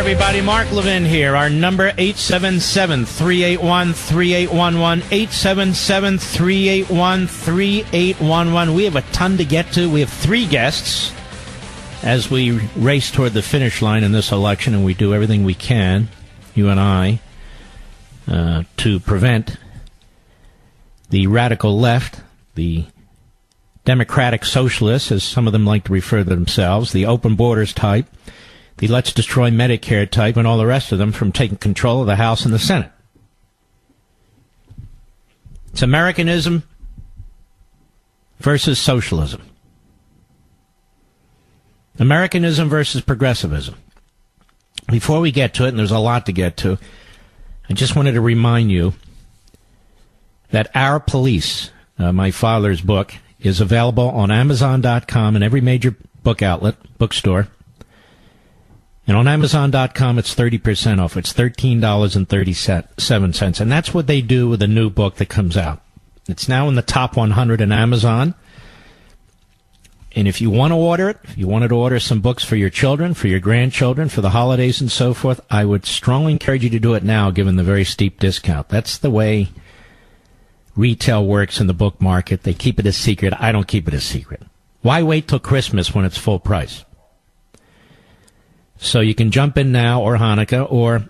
everybody. Mark Levin here. Our number, 877-381-3811. 877-381-3811. We have a ton to get to. We have three guests as we race toward the finish line in this election, and we do everything we can, you and I, to prevent the radical left, the democratic socialists, as some of them like to refer to themselves, the open borders type, the let's destroy Medicare type, and all the rest of them from taking control of the House and the Senate. It's Americanism versus socialism. Americanism versus progressivism. Before we get to it, and there's a lot to get to, I just wanted to remind you that Our Police, my father's book, is available on Amazon.com and every major book outlet, bookstore. And on Amazon.com, it's 30% off. It's $13.37. And that's what they do with a new book that comes out. It's now in the top 100 in Amazon. And if you want to order it, if you wanted to order some books for your children, for your grandchildren, for the holidays and so forth, I would strongly encourage you to do it now, given the very steep discount. That's the way retail works in the book market. They keep it a secret. I don't keep it a secret. Why wait till Christmas when it's full price? So you can jump in now, or Hanukkah, or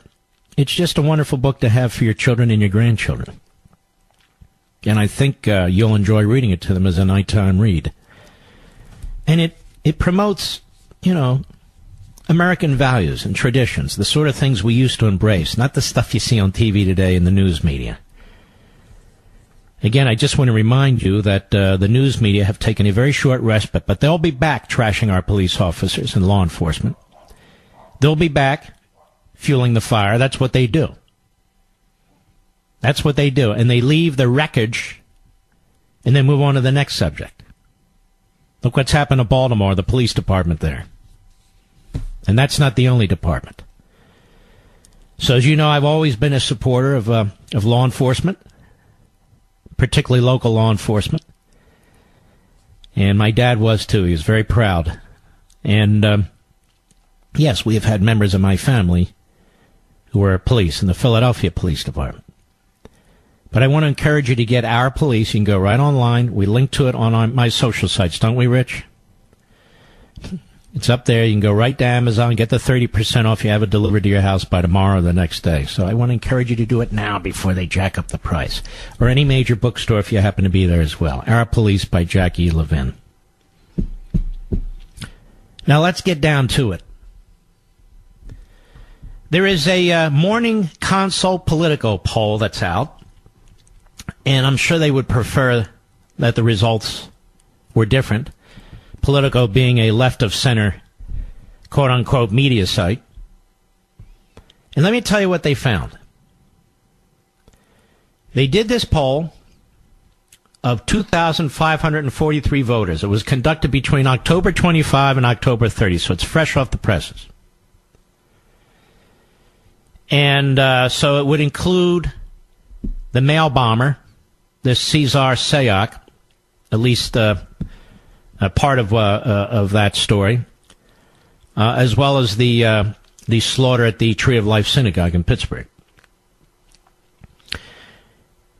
it's just a wonderful book to have for your children and your grandchildren. And I think you'll enjoy reading it to them as a nighttime read. And it promotes, American values and traditions, the sort of things we used to embrace, not the stuff you see on TV today in the news media. Again, I just want to remind you that the news media have taken a very short respite, but they'll be back trashing our police officers and law enforcement. They'll be back fueling the fire. That's what they do. That's what they do. And they leave the wreckage and then move on to the next subject. Look what's happened to Baltimore, the police department there. And that's not the only department. So as you know, I've always been a supporter of law enforcement, particularly local law enforcement. And my dad was too. He was very proud. And yes, we have had members of my family who were police in the Philadelphia Police Department. But I want to encourage you to get Our Police. You can go right online. We link to it on my social sites, don't we, Rich? It's up there. You can go right to Amazon, get the 30% off. You have it delivered to your house by tomorrow or the next day. So I want to encourage you to do it now before they jack up the price. Or any major bookstore if you happen to be there as well. Our Police by Jackie Levin. Now let's get down to it. There is a Morning Consult Politico poll that's out. And I'm sure they would prefer that the results were different. Politico being a left-of-center, quote-unquote, media site. And let me tell you what they found. They did this poll of 2,543 voters. It was conducted between October 25 and October 30, so it's fresh off the presses. And so it would include the mail bomber, this Cesar Sayoc, at least a part of that story, as well as the slaughter at the Tree of Life Synagogue in Pittsburgh.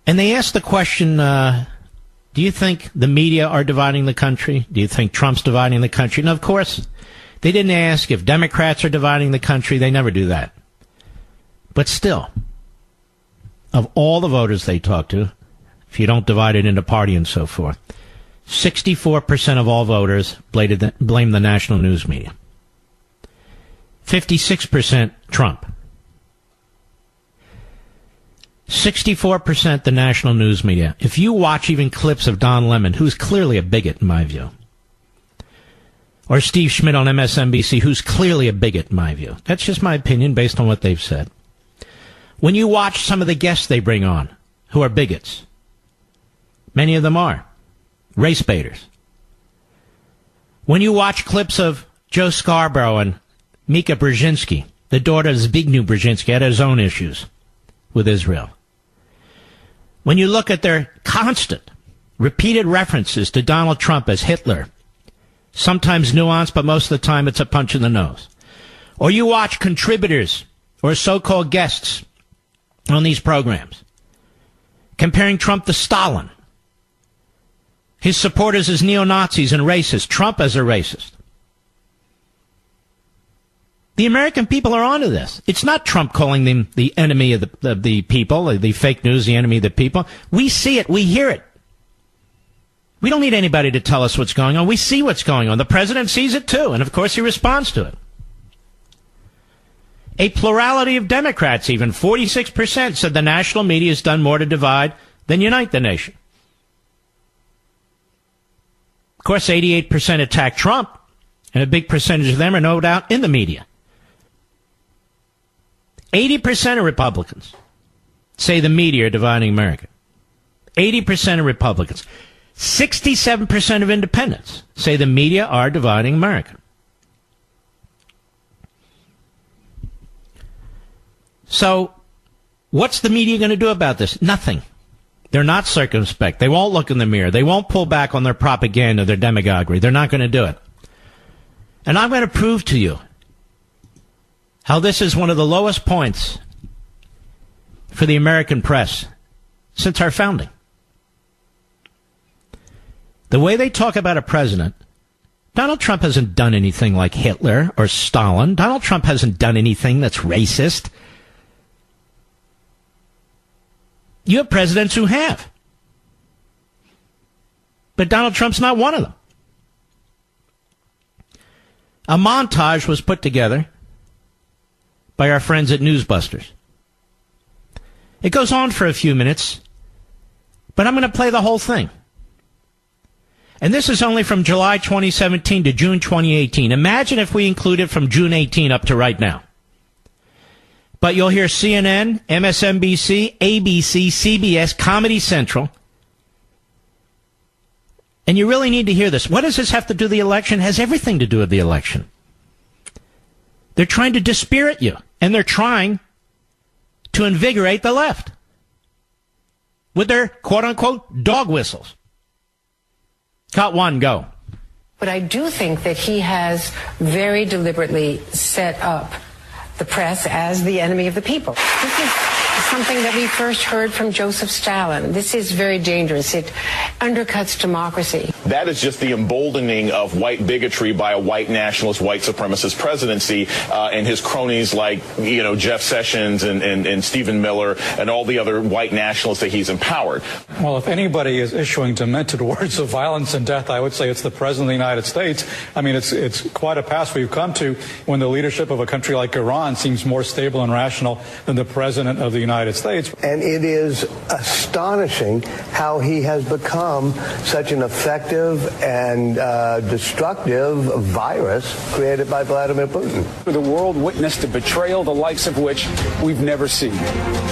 And they asked the question, do you think the media are dividing the country? Do you think Trump's dividing the country? And of course, they didn't ask if Democrats are dividing the country. They never do that. But still, of all the voters they talked to, if you don't divide it into party and so forth, 64% of all voters blame the national news media. 56% Trump. 64% the national news media. If you watch even clips of Don Lemon, who's clearly a bigot in my view, or Steve Schmidt on MSNBC, who's clearly a bigot in my view, that's just my opinion based on what they've said. When you watch some of the guests they bring on, who are bigots, many of them are race baiters. When you watch clips of Joe Scarborough and Mika Brzezinski, the daughter of Zbigniew Brzezinski, had his own issues with Israel. When you look at their constant, repeated references to Donald Trump as Hitler, sometimes nuanced, but most of the time it's a punch in the nose. or you watch contributors or so-called guests on these programs comparing Trump to Stalin, his supporters as neo-Nazis and racists, Trump as a racist. The American people are onto this. It's not Trump calling them the enemy of the people, the fake news, the enemy of the people. We see it. We hear it. We don't need anybody to tell us what's going on. We see what's going on. The president sees it too, and of course he responds to it. A plurality of Democrats, even 46%, said the national media has done more to divide than unite the nation. Of course, 88% attack Trump, and a big percentage of them are no doubt in the media. 80% of Republicans say the media are dividing America. 80% of Republicans. 67% of independents say the media are dividing America. So, what's the media going to do about this? Nothing. They're not circumspect. They won't look in the mirror. They won't pull back on their propaganda, their demagoguery. They're not going to do it. And I'm going to prove to you how this is one of the lowest points for the American press since our founding. The way they talk about a president, Donald Trump hasn't done anything like Hitler or Stalin. Donald Trump hasn't done anything that's racist. You have presidents who have. But Donald Trump's not one of them. A montage was put together by our friends at Newsbusters. It goes on for a few minutes, but I'm going to play the whole thing. And this is only from July 2017 to June 2018. Imagine if we included from June 18 up to right now. But you'll hear CNN, MSNBC, ABC, CBS, Comedy Central. And you really need to hear this. What does this have to do with the election? It has everything to do with the election. They're trying to dispirit you. And they're trying to invigorate the left with their quote-unquote dog whistles. Cut one, go. But I do think that he has very deliberately set up the press as the enemy of the people. This is something that we first heard from Joseph Stalin. This is very dangerous. It undercuts democracy. That is just the emboldening of white bigotry by a white nationalist, white supremacist presidency and his cronies like, Jeff Sessions and Stephen Miller and all the other white nationalists that he's empowered. Well, if anybody is issuing demented words of violence and death, I would say it's the President of the United States. I mean, it's quite a pass we've come to when the leadership of a country like Iran seems more stable and rational than the President of the United States. And it is astonishing how he has become such an effective and destructive virus created by Vladimir Putin. The world witnessed a betrayal the likes of which we've never seen.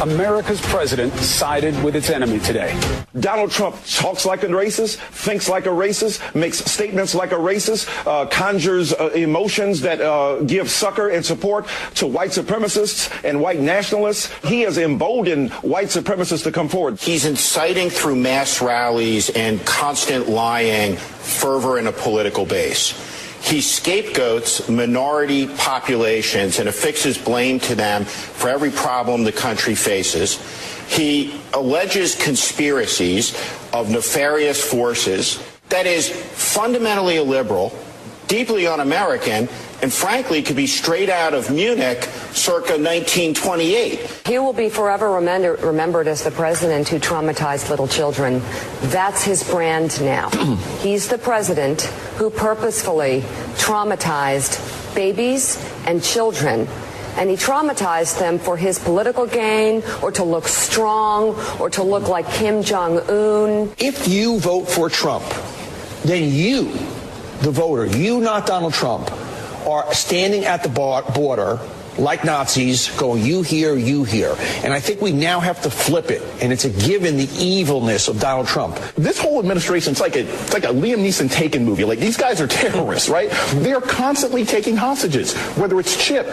America's president sided with its enemy today. Donald Trump talks like a racist, thinks like a racist, makes statements like a racist, conjures emotions that give succor and support to white supremacists and white nationalists. He has emboldened white supremacists to come forward. He's inciting through mass rallies and constant lying fervor in a political base. He scapegoats minority populations and affixes blame to them for every problem the country faces. He alleges conspiracies of nefarious forces that is fundamentally illiberal, deeply un-American, and frankly could be straight out of Munich circa 1928. He will be forever remembered as the president who traumatized little children. That's his brand now. He's the president who purposefully traumatized babies and children. And he traumatized them for his political gain, or to look strong, or to look like Kim Jong-un. If you vote for Trump, then you, the voter, you, not Donald Trump, are standing at the border like Nazis, going, you here, you here. And I think we now have to flip it, and it's a given the evilness of Donald Trump. This whole administration, it's like a Liam Neeson Taken movie. Like, these guys are terrorists, right? They're constantly taking hostages, whether it's CHIP,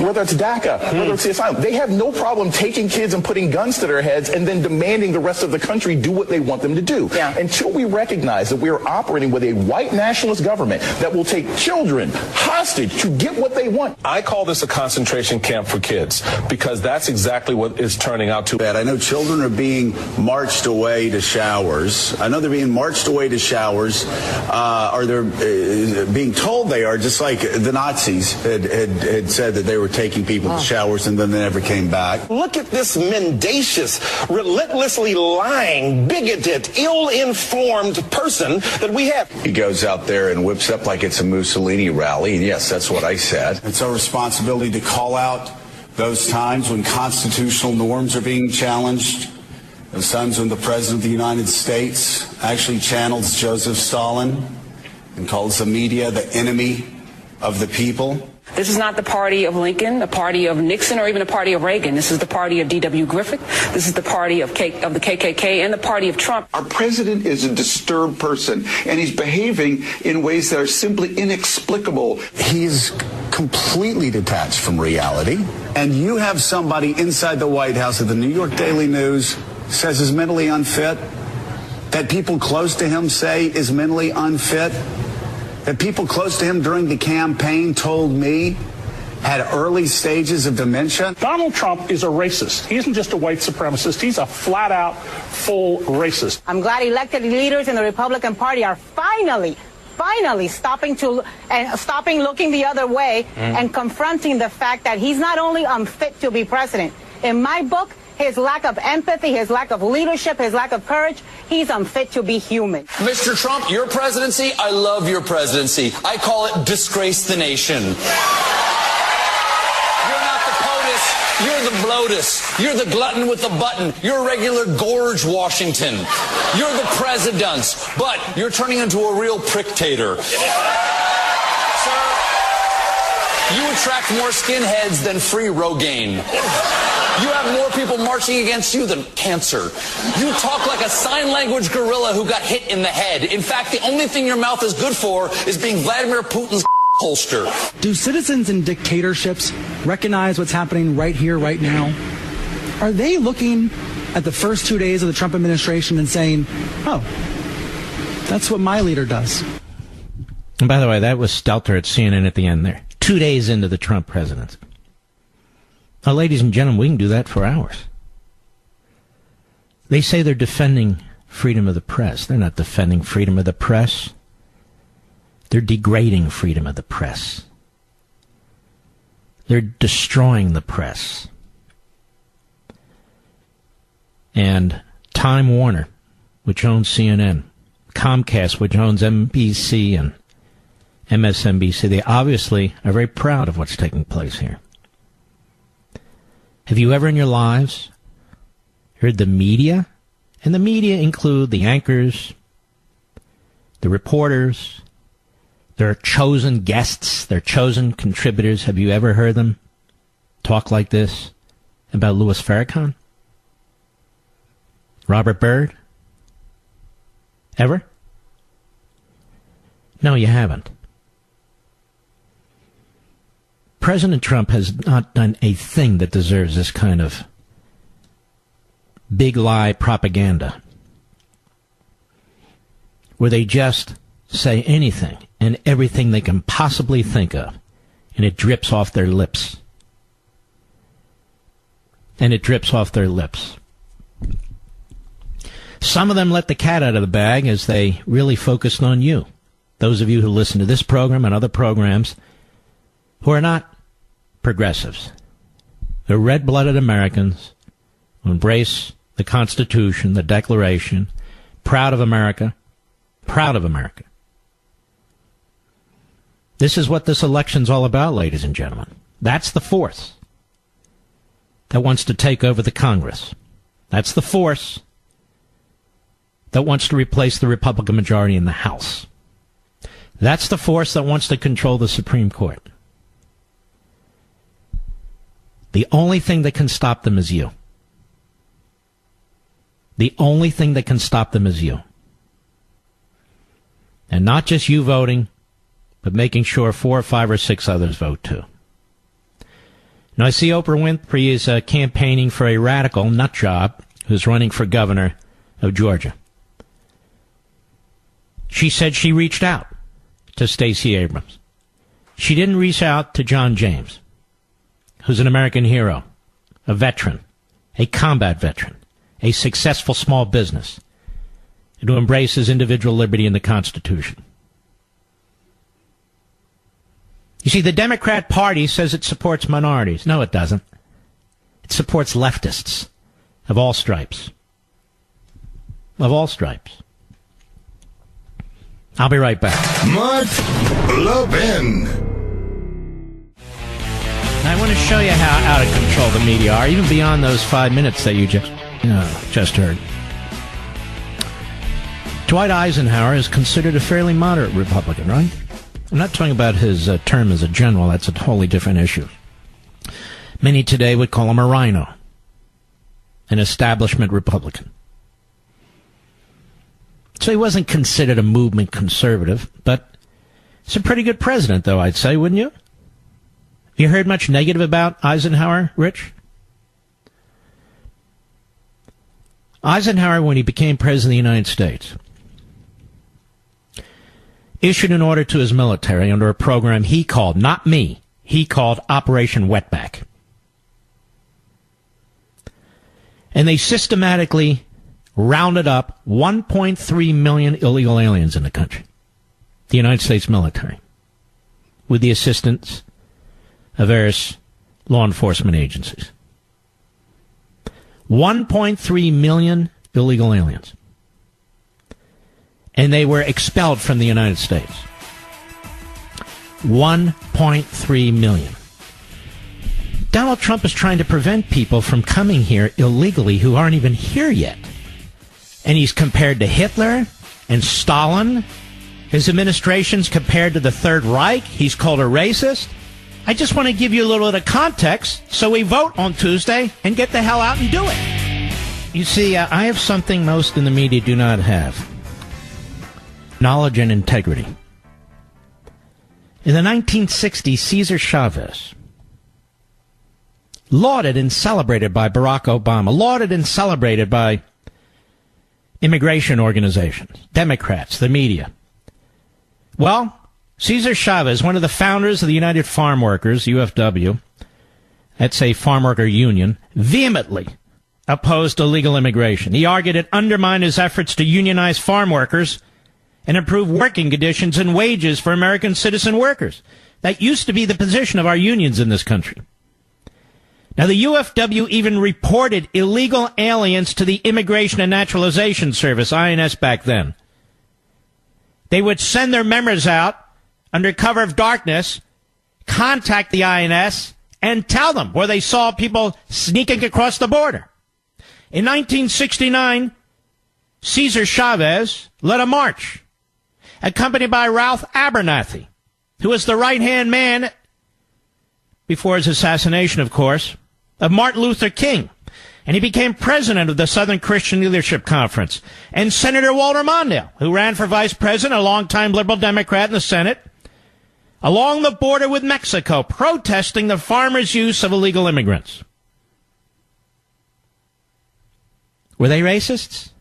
whether it's DACA, whether it's the asylum. They have no problem taking kids and putting guns to their heads and then demanding the rest of the country do what they want them to do. Until we recognize that we are operating with a white nationalist government that will take children hostage to get what they want. I call this a concentration camp for kids because that's exactly what it's turning out to. I know children are being marched away to showers. I know they're being marched away to showers, or they're being told they are, just like the Nazis had said that they were taking people to showers and then they never came back. Look at this mendacious, relentlessly lying, bigoted, ill-informed person that we have. He goes out there and whips up like it's a Mussolini rally, and yes, that's what I said. It's our responsibility to call out those times when constitutional norms are being challenged. Those times when the President of the United States actually channels Joseph Stalin and calls the media the enemy of the people. This is not the party of Lincoln, the party of Nixon, or even the party of Reagan. This is the party of D.W. Griffith. This is the party of the KKK and the party of Trump. Our president is a disturbed person, and he's behaving in ways that are simply inexplicable. He's completely detached from reality. And you have somebody inside the White House that the New York Daily News says is mentally unfit, that people close to him say is mentally unfit, that people close to him during the campaign told me had early stages of dementia. Donald Trump is a racist. He isn't just a white supremacist. He's a flat-out, full racist. I'm glad elected leaders in the Republican Party are finally stopping looking the other way and confronting the fact that he's not only unfit to be president. In my book, his lack of empathy, his lack of leadership, his lack of courage, he's unfit to be human. Mr. Trump, your presidency, I love your presidency. I call it disgrace the nation. You're not the POTUS, you're the bloatus. You're the glutton with the button. You're regular Gorge Washington. You're the presidents, but you're turning into a real prick-tater. Sir, you attract more skinheads than free Rogaine. You have more people marching against you than cancer. You talk like a sign language gorilla who got hit in the head. In fact, the only thing your mouth is good for is being Vladimir Putin's holster. Do citizens in dictatorships recognize what's happening right here, right now? Are they looking at the first 2 days of the Trump administration and saying, oh, that's what my leader does? And by the way, that was Stelter at CNN at the end there. 2 days into the Trump presidency. Now, ladies and gentlemen, we can do that for hours. They say they're defending freedom of the press. They're not defending freedom of the press. They're degrading freedom of the press. They're destroying the press. And Time Warner, which owns CNN, Comcast, which owns NBC and MSNBC, they obviously are very proud of what's taking place here. Have you ever in your lives heard the media, and the media include the anchors, the reporters, their chosen guests, their chosen contributors, have you ever heard them talk like this about Louis Farrakhan? Robert Byrd? Ever? No, you haven't. President Trump has not done a thing that deserves this kind of big lie propaganda, where they just say anything and everything they can possibly think of, and it drips off their lips. And it drips off their lips. Some of them let the cat out of the bag as they really focused on you. Those of you who listen to this program and other programs who are not progressives. They're red-blooded Americans who embrace the Constitution, the Declaration, proud of America, proud of America. This is what this election's all about, ladies and gentlemen. That's the force that wants to take over the Congress. That's the force that wants to replace the Republican majority in the House. That's the force that wants to control the Supreme Court. The only thing that can stop them is you. The only thing that can stop them is you. And not just you voting, but making sure 4 or 5 or 6 others vote too. Now, I see Oprah Winfrey is campaigning for a radical nut job who's running for governor of Georgia. She said she reached out to Stacey Abrams. She didn't reach out to John James, who's an American hero, a veteran, a combat veteran, a successful small business, and who embraces individual liberty in the Constitution. You see, the Democrat Party says it supports minorities. No, it doesn't. It supports leftists of all stripes. Of all stripes. I'll be right back. Mark Levin. I want to show you how out of control the media are, even beyond those 5 minutes that you just heard. Dwight Eisenhower is considered a fairly moderate Republican, right? I'm not talking about his term as a general. That's a totally different issue. Many today would call him a rhino, an establishment Republican. So he wasn't considered a movement conservative, but he's a pretty good president, though, I'd say, wouldn't you? You heard much negative about Eisenhower, Rich? Eisenhower, when he became president of the United States, issued an order to his military under a program he called, not me, he called Operation Wetback. And they systematically rounded up 1.3 million illegal aliens in the country, the United States military, with the assistance of various law enforcement agencies. 1.3 million illegal aliens. And they were expelled from the United States. 1.3 million. Donald Trump is trying to prevent people from coming here illegally who aren't even here yet. And he's compared to Hitler and Stalin. His administration's compared to the Third Reich. He's called a racist. I just want to give you a little bit of context so we vote on Tuesday and get the hell out and do it. You see, I have something most in the media do not have. Knowledge and integrity. In the 1960s, Cesar Chavez, lauded and celebrated by Barack Obama, lauded and celebrated by immigration organizations, Democrats, the media. Well, Cesar Chavez, one of the founders of the United Farm Workers, UFW, that's a farm worker union, vehemently opposed illegal immigration. He argued it undermined his efforts to unionize farm workers and improve working conditions and wages for American citizen workers. That used to be the position of our unions in this country. Now, the UFW even reported illegal aliens to the Immigration and Naturalization Service, INS back then. They would send their members out under cover of darkness, contact the INS, and tell them where they saw people sneaking across the border. In 1969, Cesar Chavez led a march, accompanied by Ralph Abernathy, who was the right-hand man, before his assassination, of course, of Martin Luther King. And he became president of the Southern Christian Leadership Conference. And Senator Walter Mondale, who ran for vice president, a longtime liberal Democrat in the Senate, along the border with Mexico, protesting the farmers' use of illegal immigrants. Were they racists?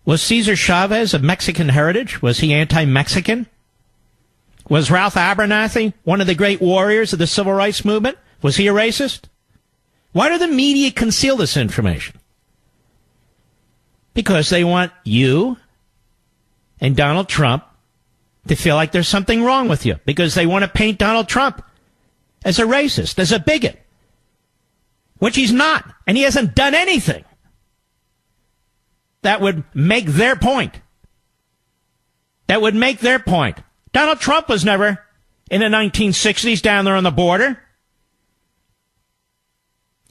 Was Cesar Chavez of Mexican heritage? Was he anti-Mexican? Was Ralph Abernathy one of the great warriors of the civil rights movement? Was he a racist? Why do the media conceal this information? Because they want you and Donald Trump to feel like there's something wrong with you. Because they want to paint Donald Trump as a racist, as a bigot, which he's not. And he hasn't done anything that would make their point. That would make their point. Donald Trump was never in the 1960s down there on the border.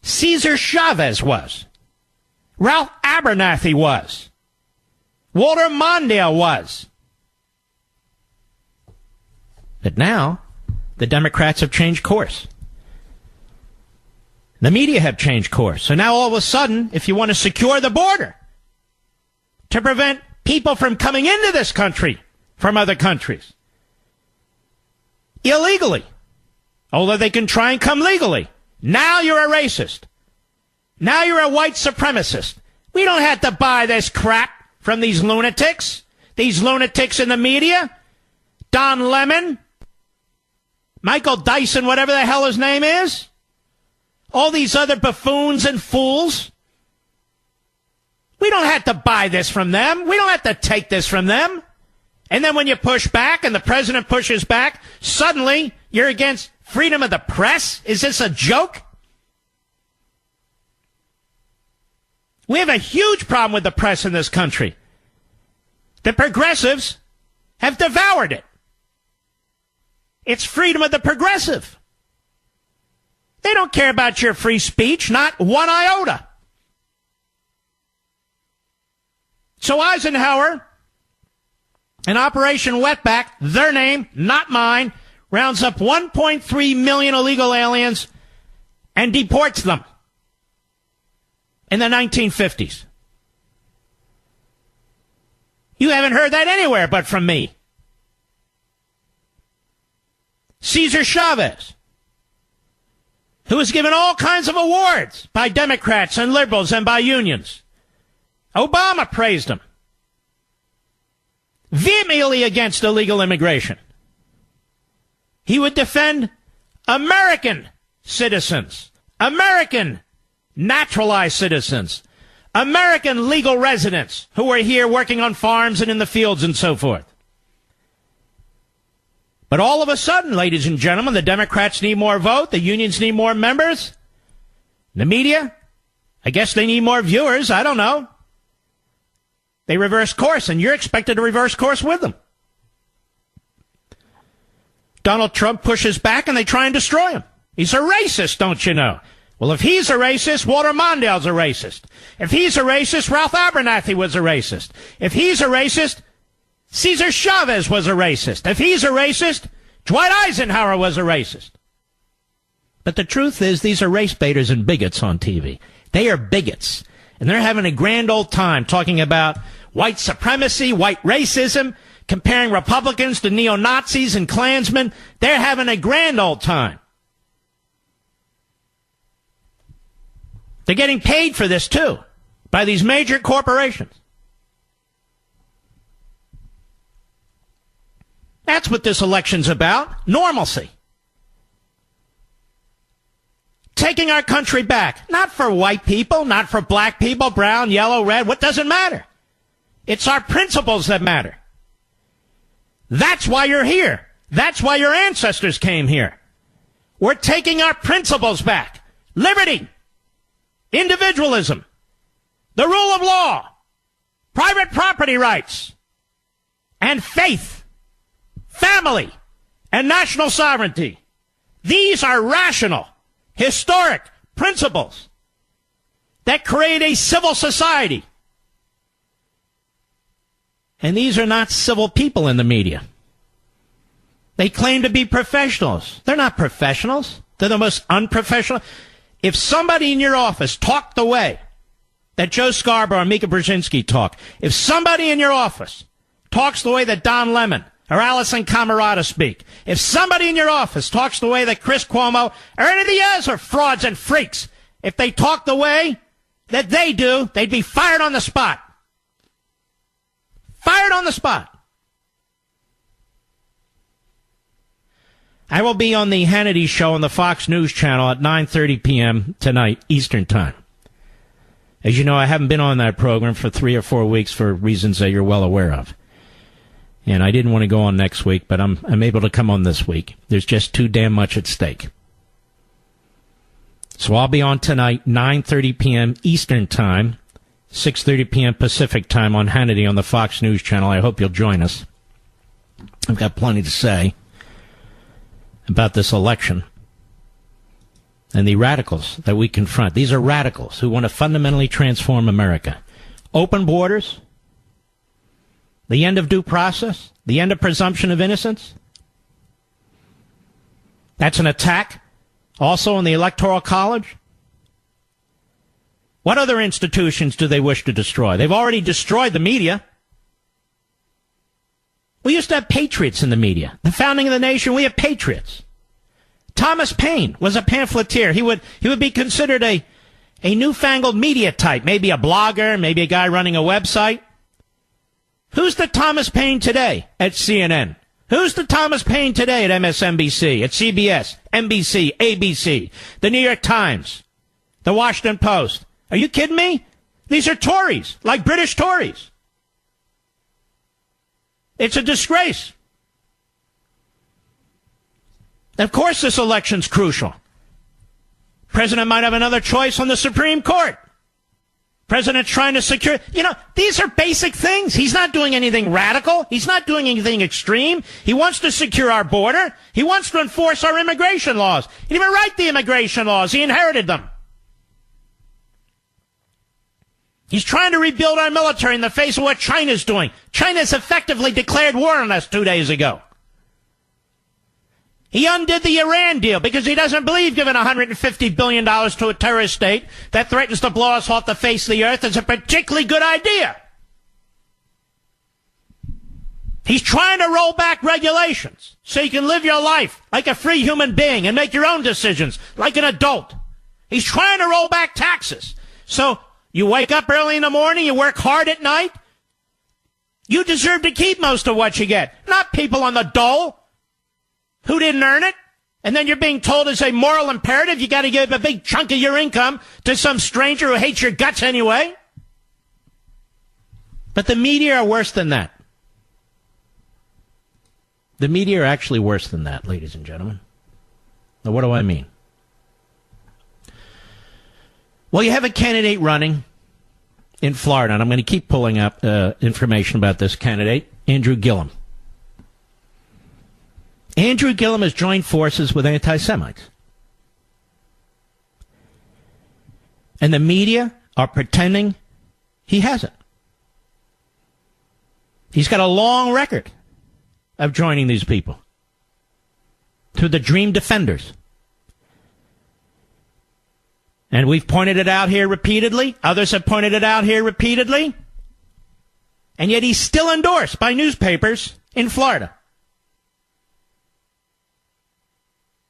Cesar Chavez was. Ralph Abernathy was. Walter Mondale was. But now, the Democrats have changed course. The media have changed course. So now all of a sudden, if you want to secure the border to prevent people from coming into this country from other countries illegally, although they can try and come legally, now you're a racist. Now you're a white supremacist. We don't have to buy this crap from these lunatics in the media. Don Lemon, Michael Dyson, whatever the hell his name is. All these other buffoons and fools. We don't have to buy this from them. We don't have to take this from them. And then when you push back and the president pushes back, suddenly you're against freedom of the press? Is this a joke? We have a huge problem with the press in this country. The progressives have devoured it. It's freedom of the progressive. They don't care about your free speech, not one iota. So Eisenhower and Operation Wetback, their name, not mine, rounds up 1.3 million illegal aliens and deports them in the 1950s. You haven't heard that anywhere but from me. Cesar Chavez, who was given all kinds of awards by Democrats and liberals and by unions. Obama praised him. Vehemently against illegal immigration. He would defend American citizens, American naturalized citizens, American legal residents who are here working on farms and in the fields and so forth. But all of a sudden, ladies and gentlemen, the Democrats need more vote, the unions need more members, the media, I guess they need more viewers, I don't know. They reverse course, and you're expected to reverse course with them. Donald Trump pushes back, and they try and destroy him. He's a racist, don't you know? Well, if he's a racist, Walter Mondale's a racist. If he's a racist, Ralph Abernathy was a racist. If he's a racist, Cesar Chavez was a racist. If he's a racist, Dwight Eisenhower was a racist. But the truth is, these are race baiters and bigots on TV. They are bigots. And they're having a grand old time talking about white supremacy, white racism, comparing Republicans to neo-Nazis and Klansmen. They're having a grand old time. They're getting paid for this, too, by these major corporations. That's what this election's about. Normalcy. Taking our country back. Not for white people, not for black people, brown, yellow, red. What doesn't matter? It's our principles that matter. That's why you're here. That's why your ancestors came here. We're taking our principles back. Liberty. Individualism. The rule of law. Private property rights. And faith. Family and national sovereignty. These are rational, historic principles that create a civil society. And these are not civil people in the media. They claim to be professionals. They're not professionals. They're the most unprofessional. If somebody in your office talked the way that Joe Scarborough and Mika Brzezinski talk, if somebody in your office talks the way that Don Lemon or Alison Camerata speak, if somebody in your office talks the way that Chris Cuomo or any of the others are frauds and freaks, if they talk the way that they do, they'd be fired on the spot. Fired on the spot. I will be on the Hannity Show on the Fox News Channel at 9:30 p.m. tonight, Eastern Time. As you know, I haven't been on that program for 3 or 4 weeks for reasons that you're well aware of. And I didn't want to go on next week, but I'm able to come on this week. There's just too damn much at stake. So I'll be on tonight, 9:30 p.m. Eastern Time, 6:30 p.m. Pacific Time on Hannity on the Fox News Channel. I hope you'll join us. I've got plenty to say about this election and the radicals that we confront. These are radicals who want to fundamentally transform America. Open borders. The end of due process? The end of presumption of innocence? That's an attack also on the Electoral College What other institutions do they wish to destroy? They've already destroyed the media. We used to have patriots in the media. The founding of the nation, we have patriots. Thomas Paine was a pamphleteer. He would be considered a newfangled media type, maybe a blogger, maybe a guy running a website. Who's the Thomas Paine today at CNN? Who's the Thomas Paine today at MSNBC, at CBS, NBC, ABC, the New York Times, the Washington Post? Are you kidding me? These are Tories, like British Tories. It's a disgrace. Of course this election's crucial. President might have another choice on the Supreme Court. President's trying to secure, these are basic things. He's not doing anything radical. He's not doing anything extreme. He wants to secure our border. He wants to enforce our immigration laws. He didn't even write the immigration laws. He inherited them. He's trying to rebuild our military in the face of what China's doing. China's effectively declared war on us 2 days ago. He undid the Iran deal because he doesn't believe giving $150 billion to a terrorist state that threatens to blow us off the face of the earth is a particularly good idea. He's trying to roll back regulations so you can live your life like a free human being and make your own decisions like an adult. He's trying to roll back taxes. So you wake up early in the morning, you work hard at night. You deserve to keep most of what you get, not people on the dole who didn't earn it, and then you're being told as a moral imperative you got to give a big chunk of your income to some stranger who hates your guts anyway. But the media are worse than that. The media are actually worse than that, ladies and gentlemen. Now, what do I mean? Well, you have a candidate running in Florida, and I'm going to keep pulling up information about this candidate, Andrew Gillum. Andrew Gillum has joined forces with anti-Semites. And the media are pretending he hasn't. He's got a long record of joining these people through the Dream Defenders. And we've pointed it out here repeatedly. Others have pointed it out here repeatedly. And yet he's still endorsed by newspapers in Florida.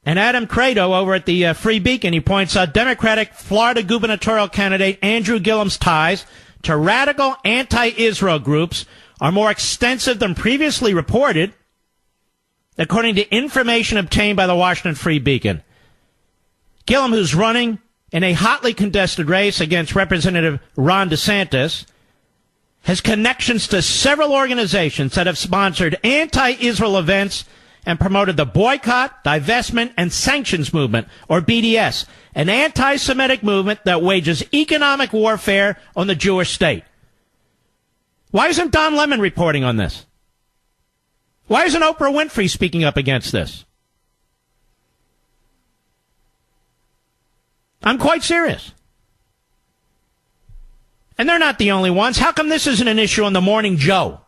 And Adam Credo over at the Free Beacon, he points out Democratic Florida gubernatorial candidate Andrew Gillum's ties to radical anti-Israel groups are more extensive than previously reported, according to information obtained by the Washington Free Beacon. Gillum, who's running in a hotly contested race against Representative Ron DeSantis, has connections to several organizations that have sponsored anti-Israel events and promoted the boycott, divestment, and sanctions movement, or BDS, an anti-Semitic movement that wages economic warfare on the Jewish state. Why isn't Don Lemon reporting on this? Why isn't Oprah Winfrey speaking up against this? I'm quite serious. And they're not the only ones. How come this isn't an issue on the Morning Joe?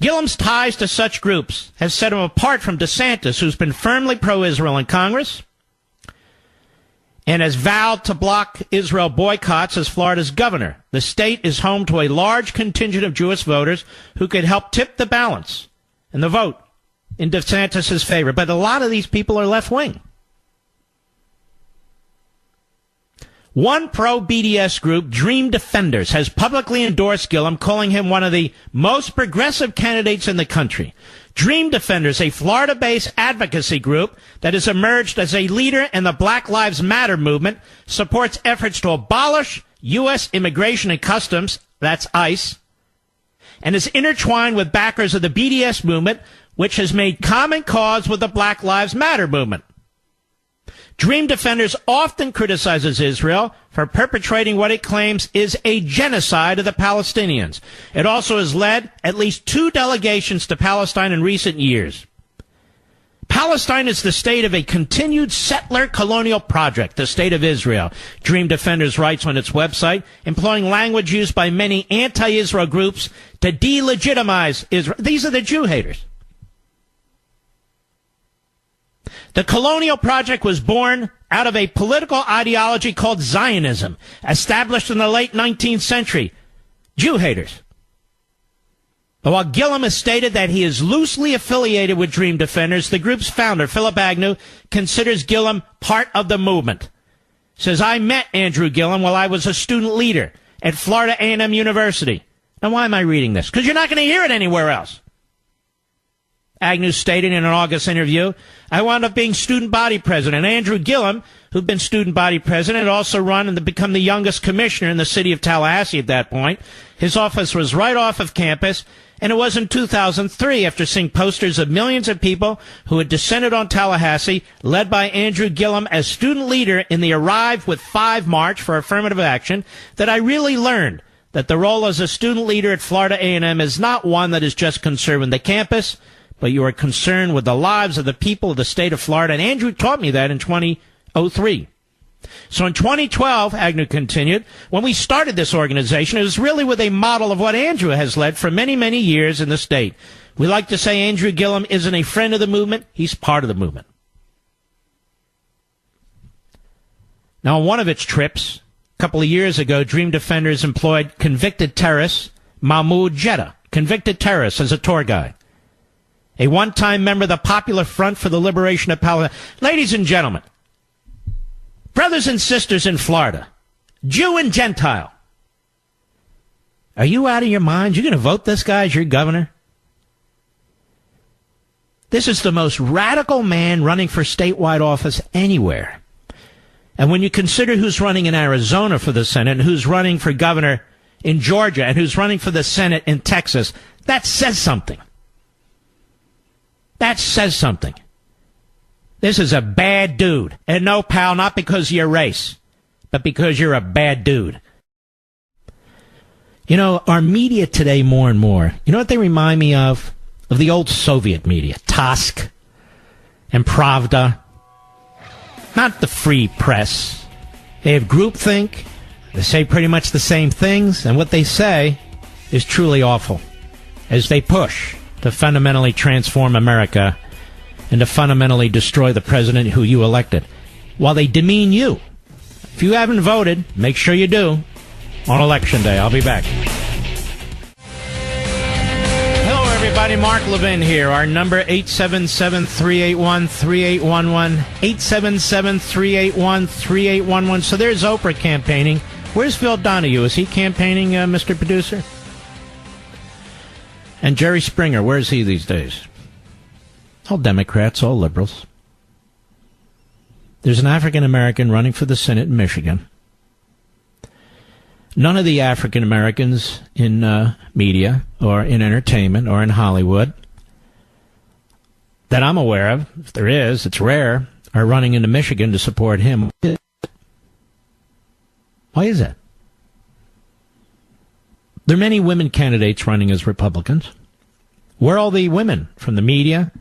Gillum's ties to such groups have set him apart from DeSantis, who's been firmly pro-Israel in Congress and has vowed to block Israel boycotts as Florida's governor. The state is home to a large contingent of Jewish voters who could help tip the balance in the vote in DeSantis' favor. But a lot of these people are left-wing. One pro-BDS group, Dream Defenders, has publicly endorsed Gillum, calling him one of the most progressive candidates in the country. Dream Defenders, a Florida-based advocacy group that has emerged as a leader in the Black Lives Matter movement, supports efforts to abolish U.S. Immigration and Customs, that's ICE, and is intertwined with backers of the BDS movement, which has made common cause with the Black Lives Matter movement. Dream Defenders often criticizes Israel for perpetrating what it claims is a genocide of the Palestinians. It also has led at least 2 delegations to Palestine in recent years. Palestine is the state of a continued settler colonial project, the state of Israel. Dream Defenders writes on its website, employing language used by many anti-Israel groups to delegitimize Israel. These are the Jew haters. The colonial project was born out of a political ideology called Zionism, established in the late 19th century. Jew haters. But while Gillum has stated that he is loosely affiliated with Dream Defenders, the group's founder, Philip Agnew, considers Gillum part of the movement. Says, I met Andrew Gillum while I was a student leader at Florida A&M University. Now, why am I reading this? Because you're not going to hear it anywhere else. Agnew stated in an August interview, I wound up being student body president. Andrew Gillum, who'd been student body president, had also run and become the youngest commissioner in the city of Tallahassee at that point. His office was right off of campus, and it was in 2003, after seeing posters of millions of people who had descended on Tallahassee, led by Andrew Gillum as student leader in the Arrive with 5 March for affirmative action, that I really learned that the role as a student leader at Florida A&M is not one that is just concerned with the campus, but you are concerned with the lives of the people of the state of Florida. And Andrew taught me that in 2003. So in 2012, Agnew continued, when we started this organization, it was really with a model of what Andrew has led for many, many years in the state. We like to say Andrew Gillum isn't a friend of the movement. He's part of the movement. Now, on one of its trips, a couple of years ago, Dream Defenders employed convicted terrorist Mahmoud Jeddah, convicted terrorist, as a tour guide. A one-time member of the Popular Front for the Liberation of Palestine. Ladies and gentlemen, brothers and sisters in Florida, Jew and Gentile, are you out of your mind? You're going to vote this guy as your governor? This is the most radical man running for statewide office anywhere. And when you consider who's running in Arizona for the Senate, and who's running for governor in Georgia, and who's running for the Senate in Texas, that says something. That says something. This is a bad dude. And no, pal, not because of your race, but because you're a bad dude. You know, our media today more and more, you know what they remind me of? Of the old Soviet media. Task and Pravda. Not the free press. They have groupthink. They say pretty much the same things, and what they say is truly awful as they push to fundamentally transform America and to fundamentally destroy the president who you elected, while they demean you. If you haven't voted, make sure you do on Election Day. I'll be back. Hello, everybody. Mark Levin here. Our number, 877-381-3811. 877-381-3811. So there's Oprah campaigning. Where's Phil Donahue? Is he campaigning, Mr. Producer? And Jerry Springer, where is he these days? All Democrats, all liberals. There's an African-American running for the Senate in Michigan. None of the African-Americans in media or in entertainment or in Hollywood that I'm aware of, if there is, it's rare, are running into Michigan to support him. Why is that? There are many women candidates running as Republicans. Where are all the women from the media,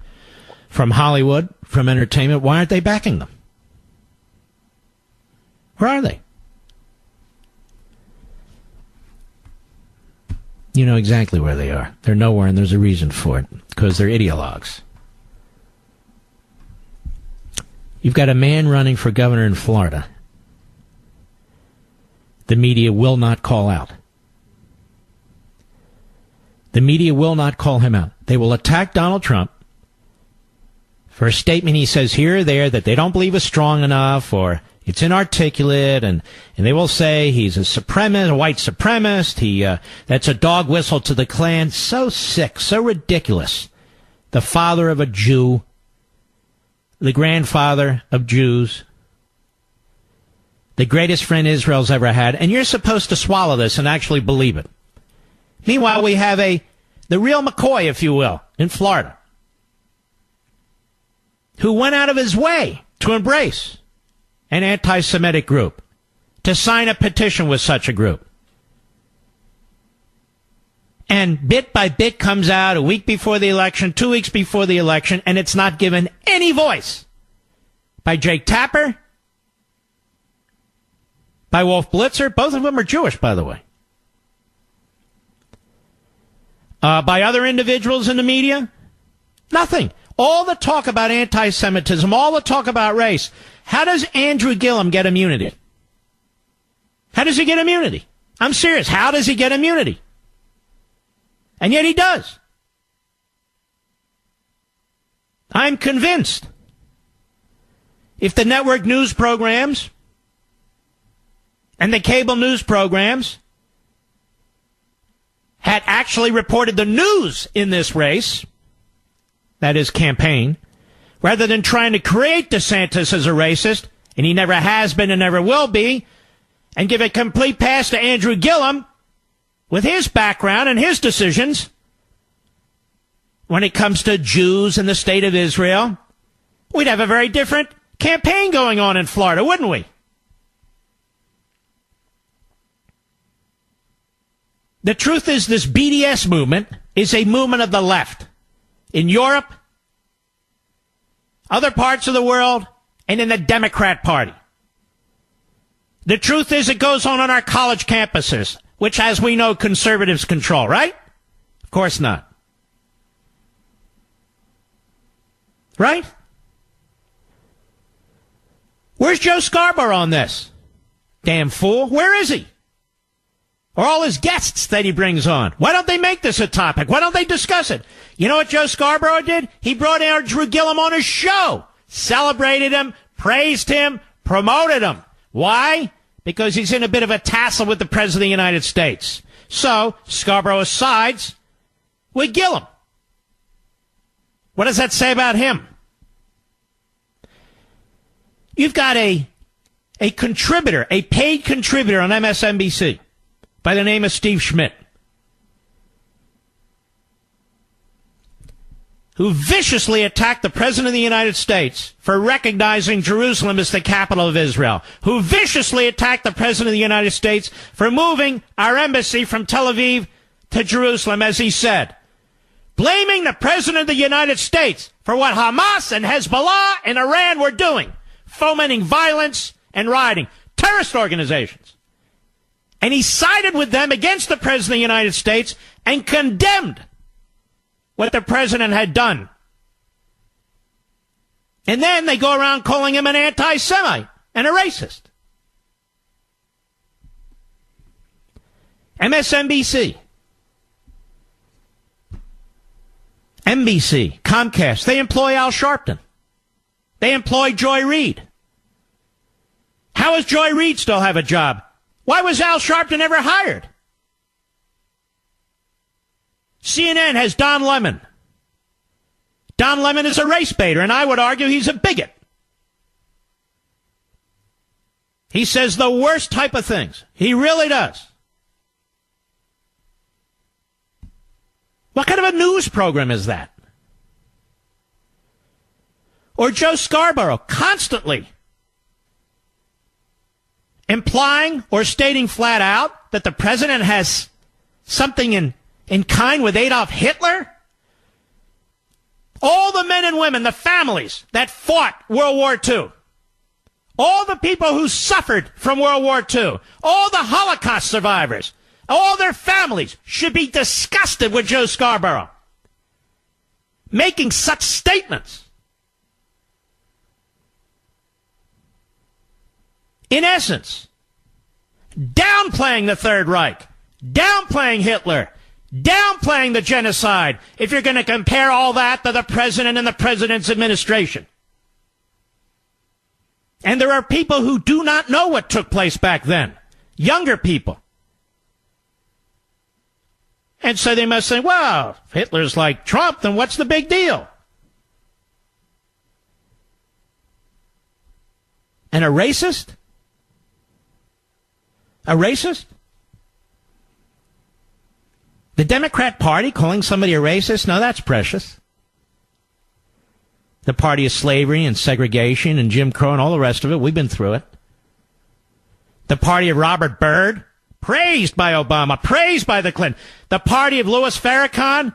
from Hollywood, from entertainment? Why aren't they backing them? Where are they? You know exactly where they are. They're nowhere, and there's a reason for it, because they're ideologues. You've got a man running for governor in Florida. The media will not call out. The media will not call him out. They will attack Donald Trump for a statement he says here or there that they don't believe is strong enough, or it's inarticulate, and they will say he's a supremacist, a white supremacist, that's a dog whistle to the Klan. So sick, so ridiculous. The father of a Jew, the grandfather of Jews, the greatest friend Israel's ever had, and you're supposed to swallow this and actually believe it. Meanwhile, we have the real McCoy, if you will, in Florida, who went out of his way to embrace an anti-Semitic group, to sign a petition with such a group. And bit by bit comes out a week before the election, 2 weeks before the election, and it's not given any voice by Jake Tapper, by Wolf Blitzer. Both of them are Jewish, by the way. By other individuals in the media? Nothing. All the talk about anti-Semitism, all the talk about race. How does Andrew Gillum get immunity? How does he get immunity? I'm serious. How does he get immunity? And yet he does. I'm convinced if the network news programs and the cable news programs had actually reported the news in this race, that is campaign, rather than trying to create DeSantis as a racist, and he never has been and never will be, and give a complete pass to Andrew Gillum with his background and his decisions when it comes to Jews and the state of Israel, we'd have a very different campaign going on in Florida, wouldn't we? The truth is, this BDS movement is a movement of the left in Europe, other parts of the world, and in the Democrat Party. The truth is, it goes on our college campuses, which, as we know, conservatives control, right? Of course not. Right? Where's Joe Scarborough on this? Damn fool. Where is he? Or all his guests that he brings on? Why don't they make this a topic? Why don't they discuss it? You know what Joe Scarborough did? He brought Andrew Gillum on his show, celebrated him, praised him, promoted him. Why? Because he's in a bit of a tussle with the President of the United States. So Scarborough sides with Gillum. What does that say about him? You've got a contributor, a paid contributor on MSNBC by the name of Steve Schmidt, who viciously attacked the President of the United States for recognizing Jerusalem as the capital of Israel, who viciously attacked the President of the United States for moving our embassy from Tel Aviv to Jerusalem, as he said, blaming the President of the United States for what Hamas and Hezbollah and Iran were doing, fomenting violence and rioting, terrorist organizations. And he sided with them against the President of the United States and condemned what the President had done. And then they go around calling him an anti-Semite and a racist. MSNBC, NBC, Comcast, they employ Al Sharpton. They employ Joy Reid. How does Joy Reid still have a job? Why was Al Sharpton ever hired? CNN has Don Lemon. Don Lemon is a race baiter, and I would argue he's a bigot. He says the worst type of things. He really does. What kind of a news program is that? Or Joe Scarborough constantly implying or stating flat out that the president has something in kind with Adolf Hitler? All the men and women, the families that fought World War II, all the people who suffered from World War II, all the Holocaust survivors, all their families should be disgusted with Joe Scarborough making such statements. In essence, downplaying the Third Reich, downplaying Hitler, downplaying the genocide, if you're going to compare all that to the president and the president's administration. And there are people who do not know what took place back then, younger people. And so they must say, well, if Hitler's like Trump, then what's the big deal? And a racist? A racist? The Democrat Party calling somebody a racist? No, that's precious. The party of slavery and segregation and Jim Crow and all the rest of it, we've been through it. The party of Robert Byrd, praised by Obama, praised by the Clinton. The party of Louis Farrakhan.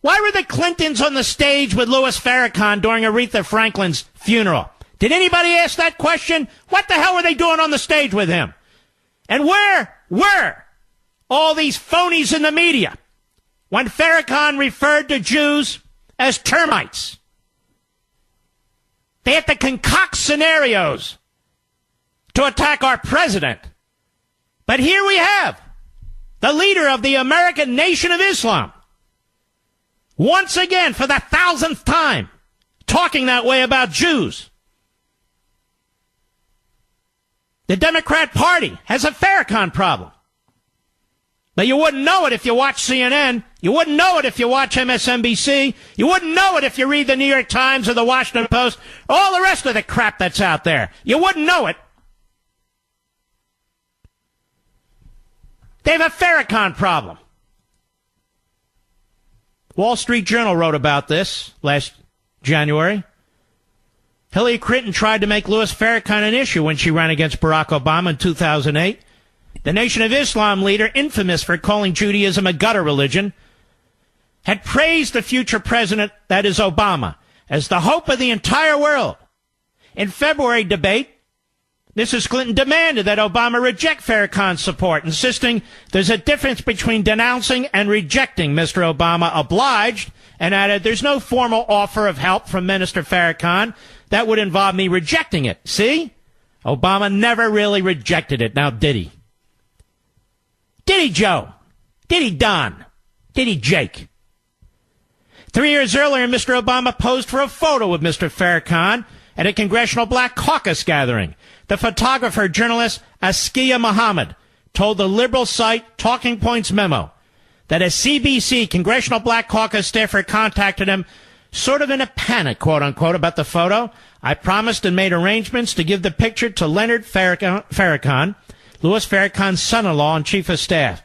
Why were the Clintons on the stage with Louis Farrakhan during Aretha Franklin's funeral? Did anybody ask that question? What the hell were they doing on the stage with him? And where were all these phonies in the media when Farrakhan referred to Jews as termites They have to concoct scenarios to attack our president. But here we have the leader of the American Nation of Islam, once again, for the 1,000th time, talking that way about Jews. The Democrat Party has a Farrakhan problem. Now, you wouldn't know it if you watch CNN. You wouldn't know it if you watch MSNBC. You wouldn't know it if you read the New York Times or the Washington Post, all the rest of the crap that's out there. You wouldn't know it. They have a Farrakhan problem. Wall Street Journal wrote about this last January. Hillary Clinton tried to make Louis Farrakhan an issue when she ran against Barack Obama in 2008. The Nation of Islam leader, infamous for calling Judaism a gutter religion, had praised the future president, that is Obama, as the hope of the entire world. In February debate, Mrs. Clinton demanded that Obama reject Farrakhan's support, insisting there's a difference between denouncing and rejecting Mr. Obama. Obliged, and added, there's no formal offer of help from Minister Farrakhan that would involve me rejecting it. See? Obama never really rejected it. Now, did he? Did he, Joe? Did he, Don? Did he, Jake? 3 years earlier, Mr. Obama posed for a photo with Mr. Farrakhan at a Congressional Black Caucus gathering. The photographer, journalist Askia Muhammad, told the liberal site Talking Points Memo that a CBC Congressional Black Caucus staffer contacted him sort of in a panic, quote unquote, about the photo. I promised and made arrangements to give the picture to Leonard Farrakhan, Louis Farrakhan's son-in-law and chief of staff.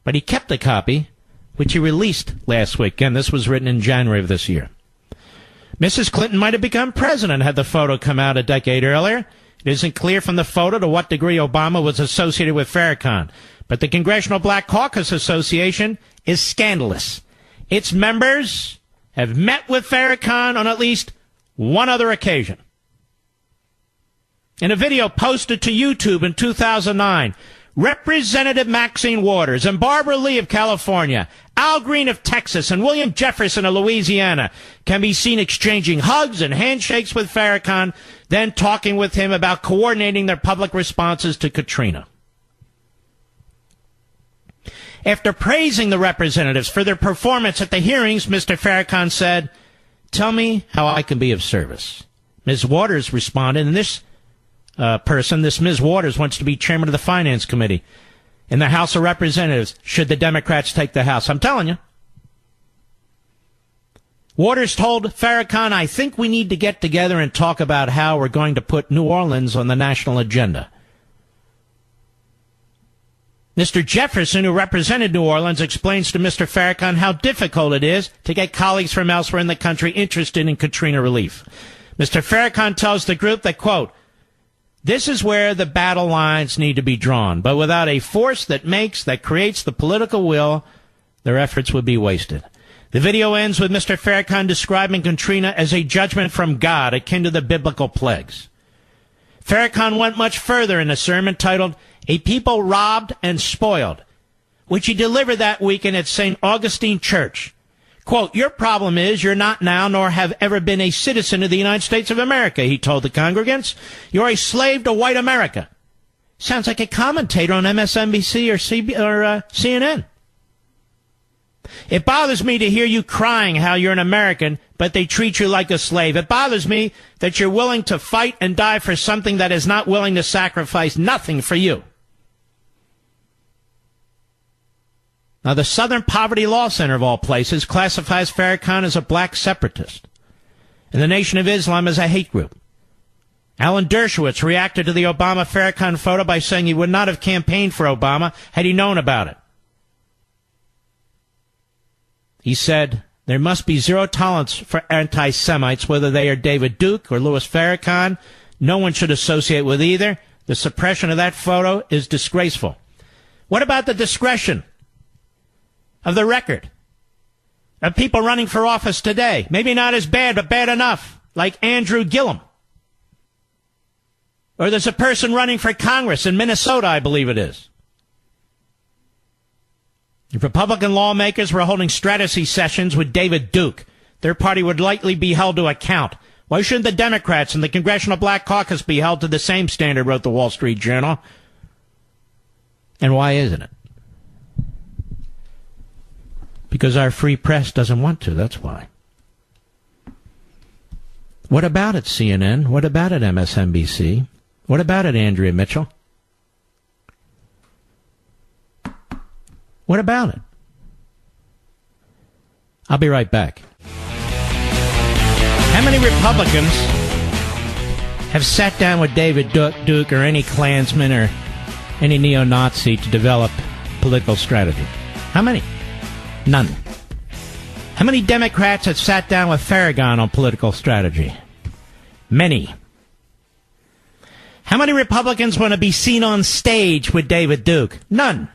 But he kept the copy, which he released last week. And this was written in January of this year. Mrs. Clinton might have become president had the photo come out a decade earlier. It isn't clear from the photo to what degree Obama was associated with Farrakhan. But the Congressional Black Caucus Association is scandalous. Its members have met with Farrakhan on at least one other occasion. In a video posted to YouTube in 2009, Representative Maxine Waters and Barbara Lee of California, Al Green of Texas, and William Jefferson of Louisiana can be seen exchanging hugs and handshakes with Farrakhan, then talking with him about coordinating their public responses to Katrina. After praising the representatives for their performance at the hearings, Mr. Farrakhan said, "Tell me how I can be of service." Ms. Waters responded, and this Ms. Waters, wants to be chairman of the Finance Committee in the House of Representatives, should the Democrats take the House. I'm telling you. Waters told Farrakhan, I think we need to get together and talk about how we're going to put New Orleans on the national agenda. Mr. Jefferson, who represented New Orleans, explains to Mr. Farrakhan how difficult it is to get colleagues from elsewhere in the country interested in Katrina relief. Mr. Farrakhan tells the group that, quote, this is where the battle lines need to be drawn, but without a force that creates the political will, their efforts would be wasted. The video ends with Mr. Farrakhan describing Katrina as a judgment from God, akin to the biblical plagues. Farrakhan went much further in a sermon titled, A People Robbed and Spoiled, which he delivered that weekend at St. Augustine Church. Quote, your problem is you're not now nor have ever been a citizen of the United States of America, he told the congregants. You're a slave to white America. Sounds like a commentator on MSNBC or CNN. It bothers me to hear you crying how you're an American, but they treat you like a slave. It bothers me that you're willing to fight and die for something that is not willing to sacrifice nothing for you. Now, the Southern Poverty Law Center, of all places, classifies Farrakhan as a black separatist, and the Nation of Islam as a hate group. Alan Dershowitz reacted to the Obama-Farrakhan photo by saying he would not have campaigned for Obama had he known about it. He said, there must be zero tolerance for anti-Semites, whether they are David Duke or Louis Farrakhan. No one should associate with either. The suppression of that photo is disgraceful. What about the discretion of the record of people running for office today? Maybe not as bad, but bad enough, like Andrew Gillum. Or there's a person running for Congress in Minnesota, I believe it is. If Republican lawmakers were holding strategy sessions with David Duke, their party would likely be held to account Why shouldn't the Democrats and the Congressional Black Caucus be held to the same standard, wrote the Wall Street Journal. And why isn't it? Because our free press doesn't want to, that's why. What about it, CNN? What about it, MSNBC? What about it, Andrea Mitchell? What about it? I'll be right back. How many Republicans have sat down with David Duke or any Klansman or any neo-Nazi to develop political strategy? How many? None. How many Democrats have sat down with Farragut on political strategy? Many. How many Republicans want to be seen on stage with David Duke? None.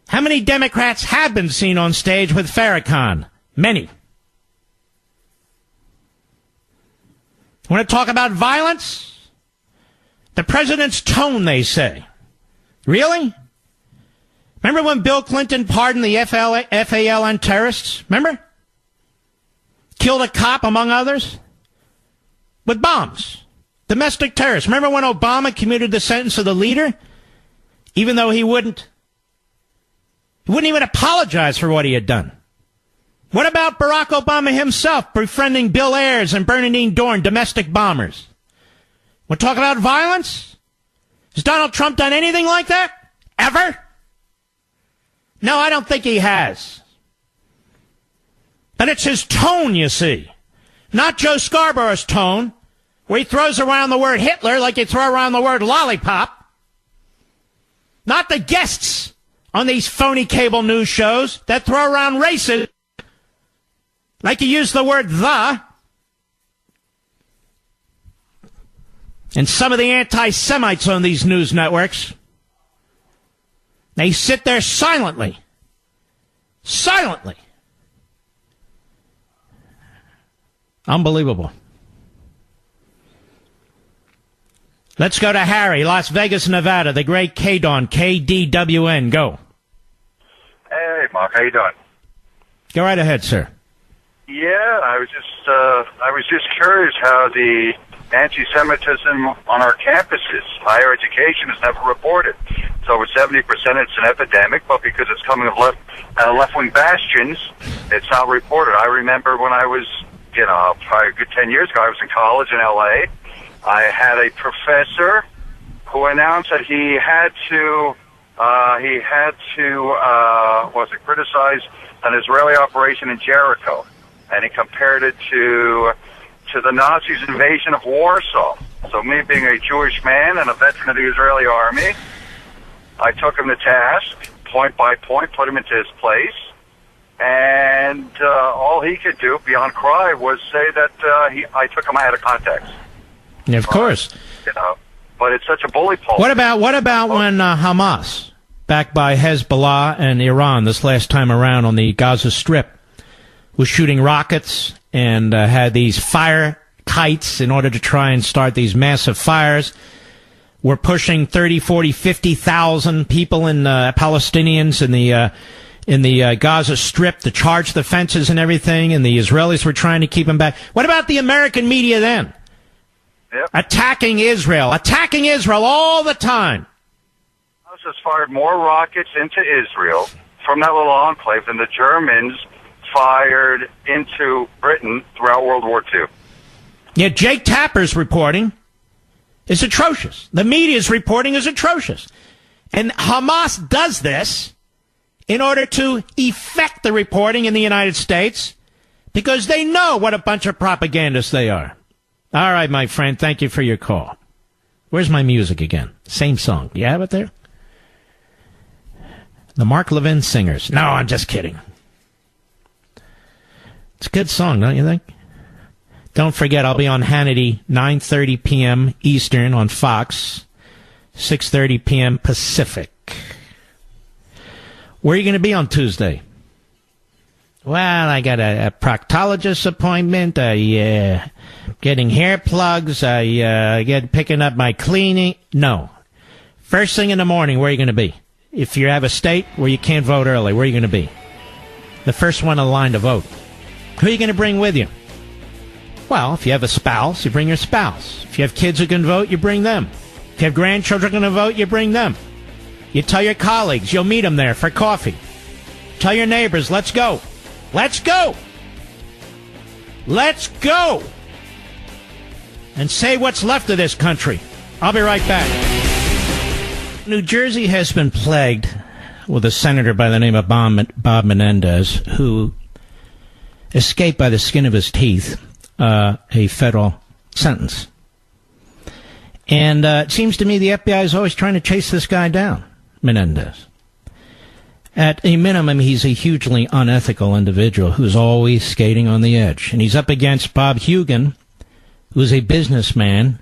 How many Democrats have been seen on stage with Farrakhan? Many. Want to talk about violence? The president's tone, they say. Really? Remember when Bill Clinton pardoned the FAL on terrorists? Remember? Killed a cop, among others? With bombs. Domestic terrorists. Remember when Obama commuted the sentence of the leader? Even though he wouldn't even apologize for what he had done. What about Barack Obama himself befriending Bill Ayers and Bernardine Dorn, domestic bombers? We'll talk about violence? Has Donald Trump done anything like that? Ever? No, I don't think he has. But it's his tone, you see. Not Joe Scarborough's tone, where he throws around the word Hitler like you throw around the word lollipop. Not the guests on these phony cable news shows that throw around racism like you use the word the. And some of the anti-Semites on these news networks, they sit there silently. Unbelievable. Let's go to Harry, Las Vegas, Nevada, the great KDWN, KDWN. Go. Hey, Mark, how you doing? Go right ahead, sir. Yeah, I was just curious how the anti-Semitism on our campuses, higher education, is never reported. It's over 70%. It's an epidemic, but because it's coming of left-wing bastions, it's not reported. I remember when I was, probably a good 10 years ago, I was in college in L.A. I had a professor who announced that he had to criticize an Israeli operation in Jericho, and he compared it to the Nazis' invasion of Warsaw. So me being a Jewish man and a veteran of the Israeli army, I took him to task, point by point, put him into his place, and all he could do, beyond cry, was say that I took him out of context. Yeah, of course. But it's such a bully pulpit. What about when Hamas, backed by Hezbollah and Iran this last time around on the Gaza Strip, was shooting rockets and had these fire kites in order to try and start these massive fires? We're pushing 30, 40, 50,000 people in Palestinians in the Gaza Strip to charge the fences and everything, and the Israelis were trying to keep them back. What about the American media then? Yep. Attacking Israel all the time. Hamas has fired more rockets into Israel from that little enclave than the Germans fired into Britain throughout World War II. Yeah, Jake Tapper's reporting is atrocious. The media's reporting is atrocious. And Hamas does this in order to effect the reporting in the United States because they know what a bunch of propagandists they are. All right, my friend, thank you for your call. Where's my music again? Same song. Do you have it there? The Mark Levin Singers. No, I'm just kidding. It's a good song, don't you think? Don't forget, I'll be on Hannity, 9:30 p.m. Eastern on Fox, 6:30 p.m. Pacific. Where are you going to be on Tuesday? Well, I got a proctologist appointment. Getting hair plugs. Picking up my cleaning. No. First thing in the morning, where are you going to be? If you have a state where you can't vote early, where are you going to be? The first one in line to vote. Who are you going to bring with you? Well, if you have a spouse, you bring your spouse. If you have kids who can vote, you bring them. If you have grandchildren who can vote, you bring them. You tell your colleagues, you'll meet them there for coffee. Tell your neighbors, let's go. Let's go. Let's go. And say what's left of this country. I'll be right back. New Jersey has been plagued with a senator by the name of Bob Menendez, who escaped by the skin of his teeth a federal sentence. And it seems to me the FBI is always trying to chase this guy down, Menendez. At a minimum, he's a hugely unethical individual who's always skating on the edge. And he's up against Bob Hugan, who's a businessman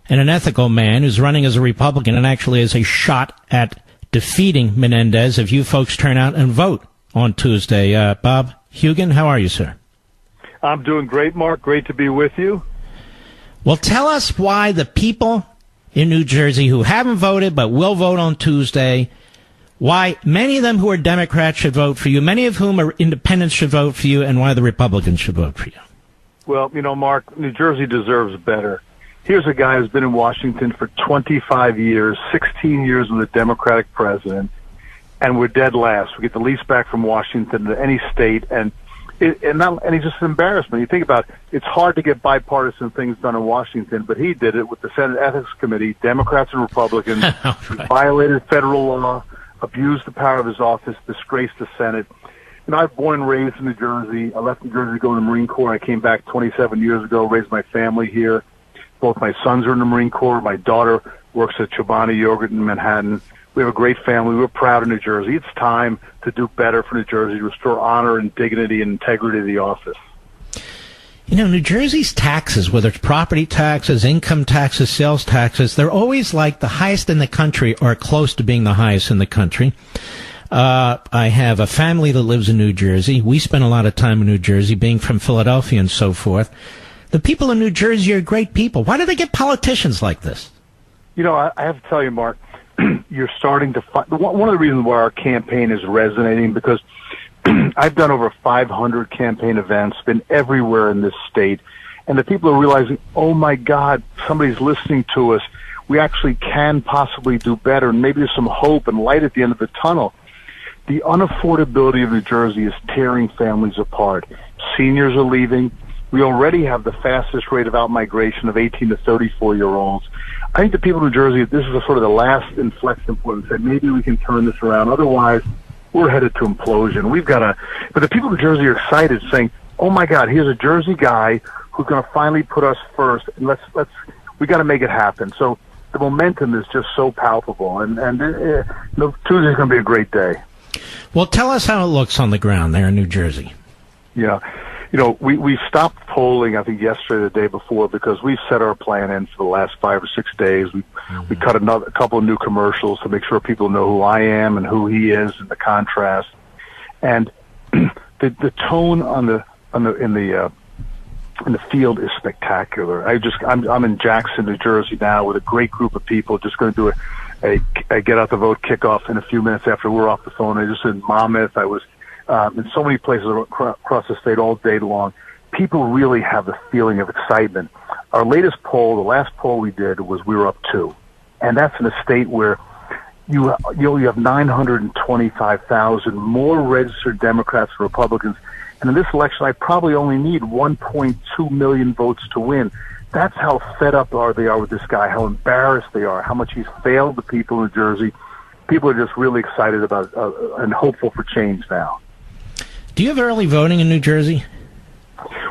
and an ethical man who's running as a Republican and actually is a shot at defeating Menendez if you folks turn out and vote on Tuesday. Bob Hugan, how are you, sir? I'm doing great, Mark. Great to be with you. Well, tell us why the people in New Jersey who haven't voted but will vote on Tuesday, why many of them who are Democrats should vote for you, many of whom are independents should vote for you, and why the Republicans should vote for you. Well, Mark, New Jersey deserves better. Here's a guy who's been in Washington for 25 years, 16 years with a Democratic president, and we're dead last. We get the least back from Washington to any state, and he's just an embarrassment. You think about it, it's hard to get bipartisan things done in Washington, but he did it with the Senate Ethics Committee, Democrats and Republicans, right. Violated federal law, abused the power of his office, disgraced the Senate. I was born and raised in New Jersey. I left New Jersey to go to the Marine Corps. I came back 27 years ago, raised my family here. Both my sons are in the Marine Corps. My daughter works at Chobani Yogurt in Manhattan. We have a great family. We're proud of New Jersey. It's time to do better for New Jersey, to restore honor and dignity and integrity to the office. New Jersey's taxes, whether it's property taxes, income taxes, sales taxes, they're always like the highest in the country or close to being the highest in the country. I have a family that lives in New Jersey. We spend a lot of time in New Jersey, being from Philadelphia and so forth. The people in New Jersey are great people. Why do they get politicians like this? I have to tell you, Mark, you're starting to find one of the reasons why our campaign is resonating, because I've done over 500 campaign events, been everywhere in this state, and the people are realizing, oh my God, somebody's listening to us. We actually can possibly do better, and maybe there's some hope and light at the end of the tunnel. The unaffordability of New Jersey is tearing families apart. Seniors are leaving. We already have the fastest rate of outmigration of 18 to 34-year-olds. I think the people of New Jersey, this is sort of the last inflection point, and said maybe we can turn this around. Otherwise, we're headed to implosion. But the people of New Jersey are excited, saying, "Oh my God, here's a Jersey guy who's going to finally put us first, and we got to make it happen." So the momentum is just so palpable, and Tuesday's going to be a great day. Well, tell us how it looks on the ground there in New Jersey. Yeah. We stopped polling, I think, yesterday or the day before, because we've set our plan in for the last 5 or 6 days. We cut a couple of new commercials to make sure people know who I am and who he is, and the contrast. And the tone in the field is spectacular. I'm in Jackson, New Jersey now, with a great group of people. Just going to do a get out the vote kickoff in a few minutes after we're off the phone. I just in Monmouth. I was in so many places across the state all day long. People really have the feeling of excitement. Our latest poll, the last poll we did, we were up 2. And that's in a state where you have 925,000 more registered Democrats and Republicans. And in this election, I probably only need 1.2 million votes to win. That's how fed up they are with this guy, how embarrassed they are, how much he's failed the people in New Jersey. People are just really excited about and hopeful for change now. Do you have early voting in New Jersey?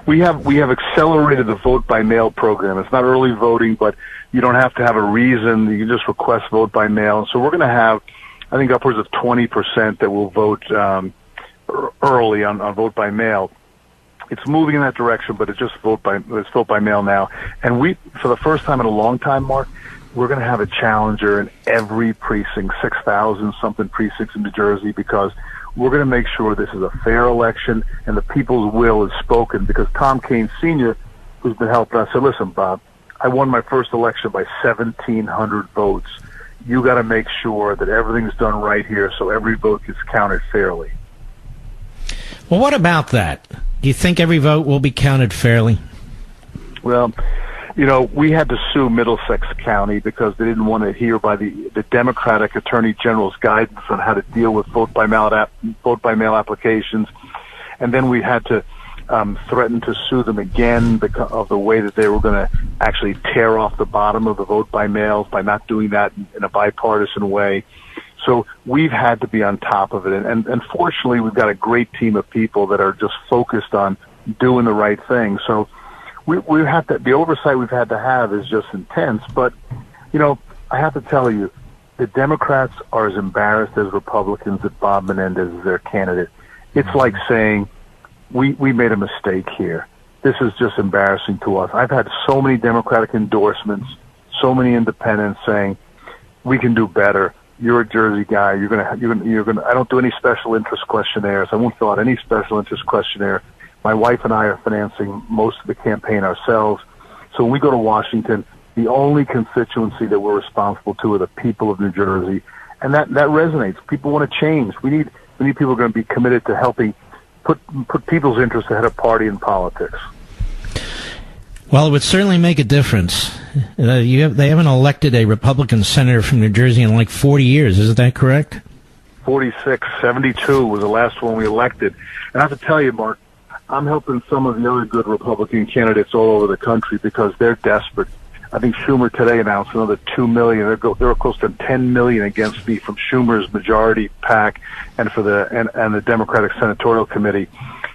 We have accelerated the vote by mail program. It's not early voting, but you don't have to have a reason. You can just request vote by mail. So we're going to have, I think, upwards of 20% that will vote early on vote by mail. It's moving in that direction, but it's vote by mail now. And for the first time in a long time, Mark, we're going to have a challenger in every precinct, 6,000 something precincts in New Jersey, because we're going to make sure this is a fair election and the people's will is spoken. Because Tom Kaine Sr., who's been helping us, said, "Listen, Bob, I won my first election by 1,700 votes. You got to make sure that everything's done right here so every vote gets counted fairly." Well, what about that? Do you think every vote will be counted fairly? Well, we had to sue Middlesex County because they didn't want to adhere by the Democratic Attorney General's guidance on how to deal with vote by mail applications, and then we had to threaten to sue them again because of the way that they were going to actually tear off the bottom of the vote by mails by not doing that in a bipartisan way. So we've had to be on top of it, and fortunately, we've got a great team of people that are just focused on doing the right thing. So. We have to, the oversight we've had to have is just intense, but, I have to tell you, the Democrats are as embarrassed as Republicans that Bob Menendez is their candidate. It's like saying, we made a mistake here. This is just embarrassing to us. I've had so many Democratic endorsements, so many independents saying, we can do better. You're a Jersey guy. You're gonna, I don't do any special interest questionnaires. I won't fill out any special interest questionnaire. My wife and I are financing most of the campaign ourselves. So when we go to Washington, the only constituency that we're responsible to are the people of New Jersey. And that resonates. People want to change. We need people who are going to be committed to helping put people's interests ahead of party and politics. Well, it would certainly make a difference. They haven't elected a Republican senator from New Jersey in like 40 years. Isn't that correct? 46, 72 was the last one we elected. And I have to tell you, Mark, I'm helping some of the other good Republican candidates all over the country because they're desperate. I think Schumer today announced another $2 million. They're close to $10 million against me from Schumer's majority PAC and for the Democratic Senatorial Committee.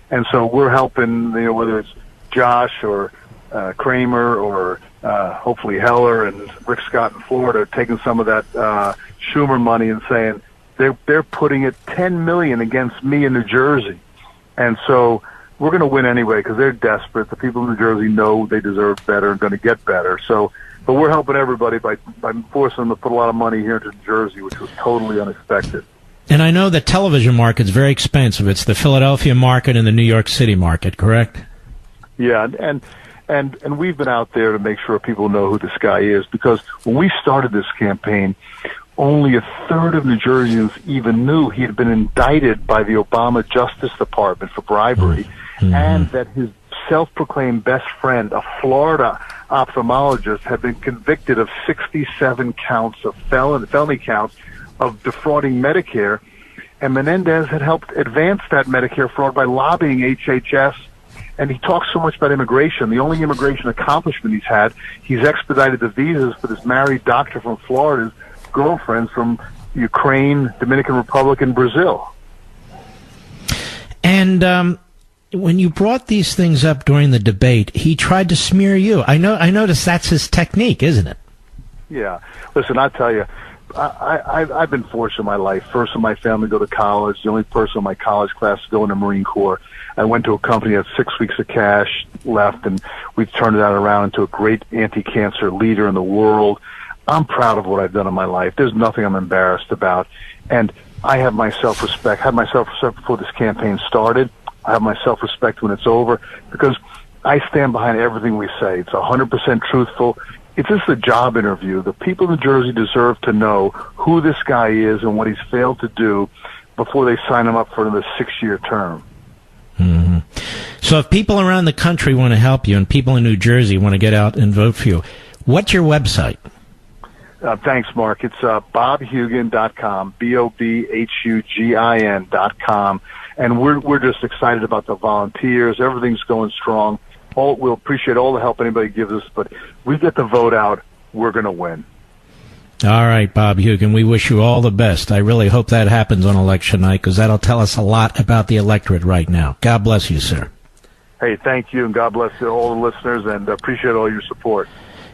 And so we're helping, whether it's Josh or Kramer or hopefully Heller and Rick Scott in Florida, taking some of that Schumer money and saying they're putting it $10 million against me in New Jersey. And so we're going to win anyway because they're desperate. The people of New Jersey know they deserve better and going to get better. So, but we're helping everybody by forcing them to put a lot of money here into New Jersey, which was totally unexpected. And I know the television market's very expensive. It's the Philadelphia market and the New York City market, correct? Yeah, and we've been out there to make sure people know who this guy is because when we started this campaign, only a third of New Jerseyans even knew he had been indicted by the Obama Justice Department for bribery, and that his self-proclaimed best friend, a Florida ophthalmologist, had been convicted of 67 counts of felony counts of defrauding Medicare, and Menendez had helped advance that Medicare fraud by lobbying HHS. And he talks so much about immigration. The only immigration accomplishment he's had, he's expedited the visas for this married doctor from Florida's girlfriends from Ukraine, Dominican Republic, and Brazil. And when you brought these things up during the debate, he tried to smear you. I noticed that's his technique, isn't it? Yeah. Listen, I tell you, I've been fortunate in my life. First in my family to go to college, the only person in my college class to go in the Marine Corps. I went to a company that had 6 weeks of cash left, and we've turned that around into a great anti-cancer leader in the world. I'm proud of what I've done in my life. There's nothing I'm embarrassed about. And I have my self-respect. I had my self-respect before this campaign started. I have my self-respect when it's over because I stand behind everything we say. It's 100% truthful. It's just a job interview. The people in New Jersey deserve to know who this guy is and what he's failed to do before they sign him up for another 6-year term. Mm-hmm. So if people around the country want to help you and people in New Jersey want to get out and vote for you, what's your website? Thanks, Mark. It's bobhugin.com, BOBHUGIN.com. And we're just excited about the volunteers. Everything's going strong. We'll appreciate all the help anybody gives us, but we get the vote out, we're going to win. All right, Bob Hugin, we wish you all the best. I really hope that happens on election night because that'll tell us a lot about the electorate right now. God bless you, sir. Hey, thank you, and God bless all the listeners, and appreciate all your support.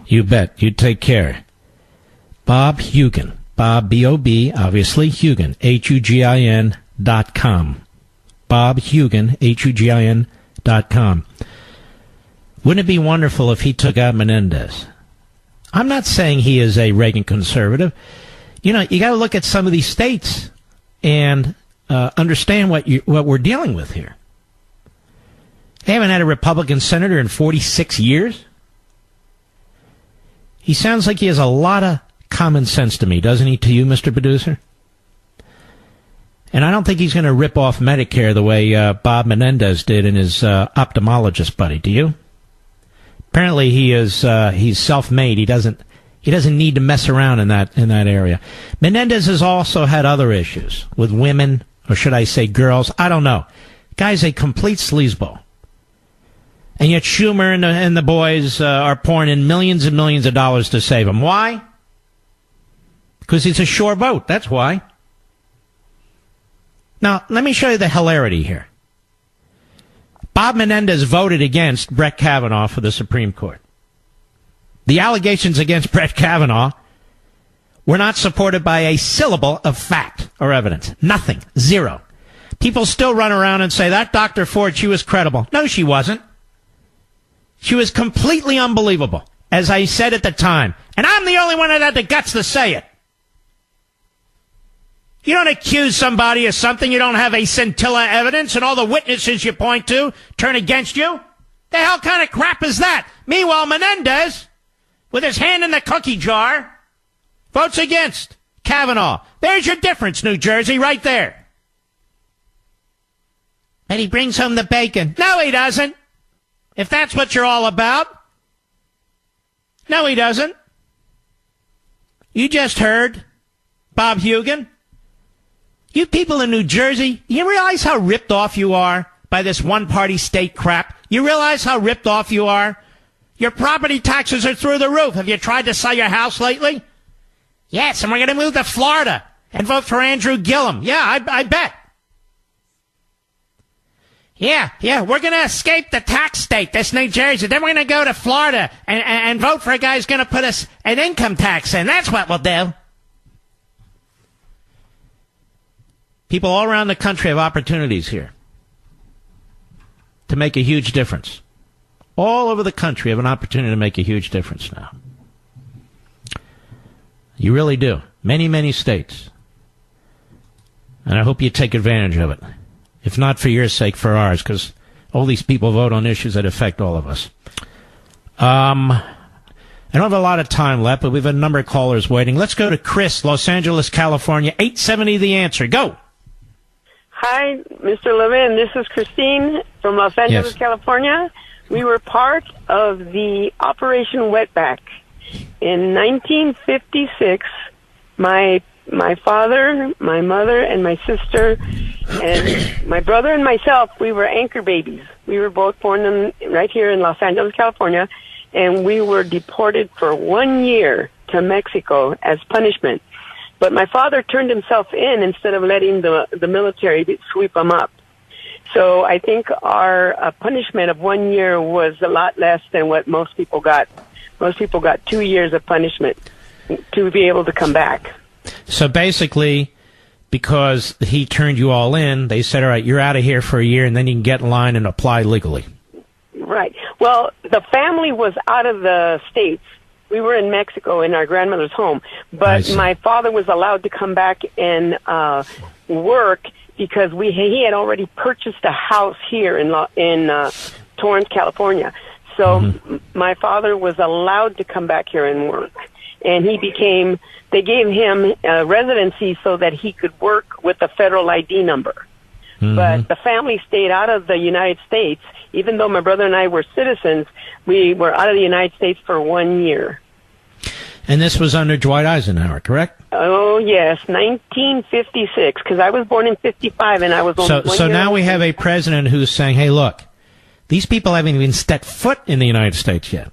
You bet. You take care. Bob Hugin. Bob, B-O-B, obviously, Hugin, HUGIN.com. Bob Hugin, HUGIN.com. Wouldn't it be wonderful if he took out Menendez? I'm not saying he is a Reagan conservative. You know, you got to look at some of these states and understand what we're dealing with here. They haven't had a Republican senator in 46 years. He sounds like he has a lot of common sense to me, doesn't he, to you, Mr. Producer? And I don't think he's going to rip off Medicare the way Bob Menendez did in his ophthalmologist buddy, do you? Apparently he's self-made. He doesn't need to mess around in that area. Menendez has also had other issues with women, or should I say girls? I don't know. Guy's a complete sleazeball. And yet Schumer and the boys are pouring in millions and millions of dollars to save him. Why? Because he's a sure vote. That's why. Now, let me show you the hilarity here. Bob Menendez voted against Brett Kavanaugh for the Supreme Court. The allegations against Brett Kavanaugh were not supported by a syllable of fact or evidence. Nothing. Zero. People still run around and say, that Dr. Ford, she was credible. No, she wasn't. She was completely unbelievable, as I said at the time. And I'm the only one that had the guts to say it. You don't accuse somebody of something you don't have a scintilla evidence and all the witnesses you point to turn against you. The hell kind of crap is that? Meanwhile, Menendez, with his hand in the cookie jar, votes against Kavanaugh. There's your difference, New Jersey, right there. And he brings home the bacon. No, he doesn't. If that's what you're all about. No, he doesn't. You just heard Bob Hugan. You people in New Jersey, you realize how ripped off you are by this one-party state crap? You realize how ripped off you are? Your property taxes are through the roof. Have you tried to sell your house lately? Yes, and we're going to move to Florida and vote for Andrew Gillum. Yeah, I bet. Yeah, we're going to escape the tax state, this New Jersey. Then we're going to go to Florida and vote for a guy who's going to put us an income tax in. That's what we'll do. People all around the country have opportunities here to make a huge difference. All over the country have an opportunity to make a huge difference now. You really do. Many, many states. And I hope you take advantage of it. If not for your sake, for ours, because all these people vote on issues that affect all of us. I don't have a lot of time left, but we have a number of callers waiting. Let's go to Chris, Los Angeles, California. 870 The Answer. Go. Hi, Mr. Levin. This is Christine from Los Angeles, California. We were part of the Operation Wetback. In 1956, my father, my mother, and my sister, and my brother and myself, we were anchor babies. We were both born right here in Los Angeles, California, and we were deported for 1 year to Mexico as punishment. But my father turned himself in instead of letting the military sweep him up. So I think our punishment of 1 year was a lot less than what most people got. Most people got 2 years of punishment to be able to come back. So basically, because he turned you all in, they said, all right, you're out of here for a year, and then you can get in line and apply legally. Right. Well, the family was out of the States. We were in Mexico in our grandmother's home. But my father was allowed to come back and work because he had already purchased a house here in Torrance, California. So my father was allowed to come back here and work. And they gave him a residency so that he could work with a federal ID number. But the family stayed out of the United States. Even though my brother and I were citizens, we were out of the United States for 1 year. And this was under Dwight Eisenhower, correct? Oh, yes, 1956, because I was born in 55 and I was only 1 year So now old. we have a president who's saying, hey, look, these people haven't even stepped foot in the United States yet.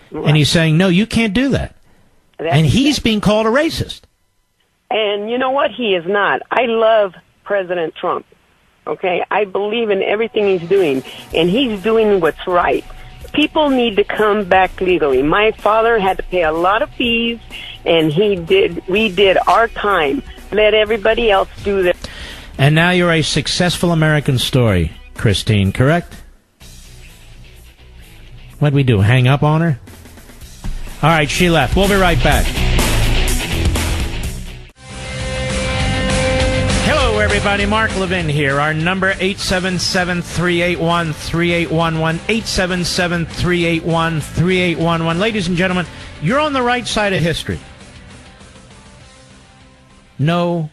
Right. And he's saying, no, you can't do that. And he's being called a racist. And you know what? He is not. I love President Trump. Okay? I believe in everything he's doing. And he's doing what's right. People need to come back legally. My father had to pay a lot of fees, and we did our time. Let everybody else do their... And now you're a successful American story, Christine, correct? What'd we do, hang up on her? All right, she left. We'll be right back. Hello, everybody. Mark Levin here. Our number, 877-381-3811, 877-381-3811. Ladies and gentlemen, you're on the right side of history. No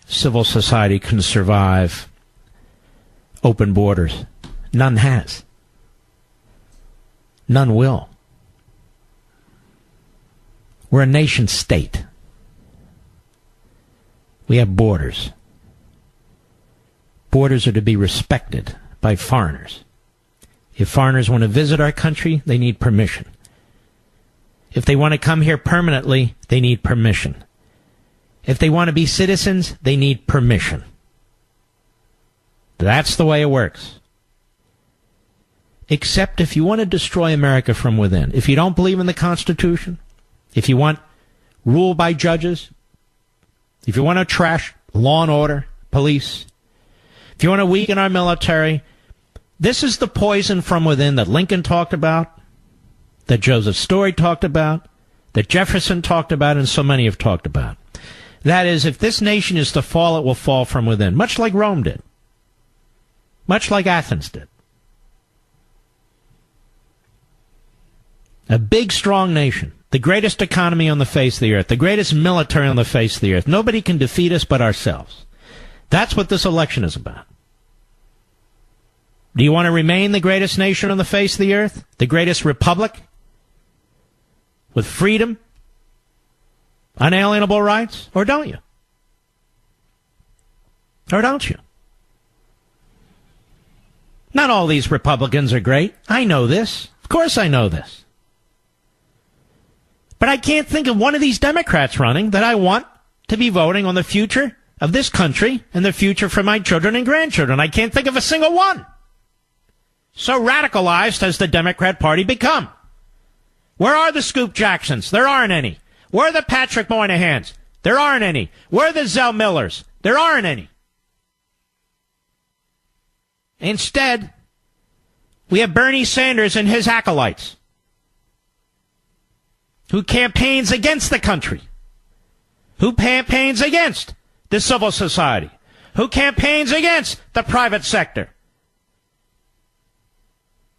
civil society can survive open borders. None has. None will. We're a nation state. We have borders. Borders are to be respected by foreigners. If foreigners want to visit our country, they need permission. If they want to come here permanently, they need permission. If they want to be citizens, they need permission. That's the way it works. Except if you want to destroy America from within. If you don't believe in the Constitution, if you want rule by judges, if you want to trash law and order, police, if you want to weaken our military, this is the poison from within that Lincoln talked about, that Joseph Story talked about, that Jefferson talked about, and so many have talked about. That is, if this nation is to fall, it will fall from within, much like Rome did, much like Athens did. A big, strong nation, the greatest economy on the face of the earth, the greatest military on the face of the earth. Nobody can defeat us but ourselves. That's what this election is about. Do you want to remain the greatest nation on the face of the earth? The greatest republic? With freedom? Unalienable rights? Or don't you? Or don't you? Not all these Republicans are great. I know this. Of course I know this. But I can't think of one of these Democrats running that I want to be voting on the future of this country and the future for my children and grandchildren. I can't think of a single one. So radicalized has the Democrat Party become. Where are the Scoop Jacksons? There aren't any. Where are the Patrick Moynahans? There aren't any. Where are the Zell Millers? There aren't any. Instead, we have Bernie Sanders and his acolytes, who campaigns against the country, who campaigns against the civil society, who campaigns against the private sector,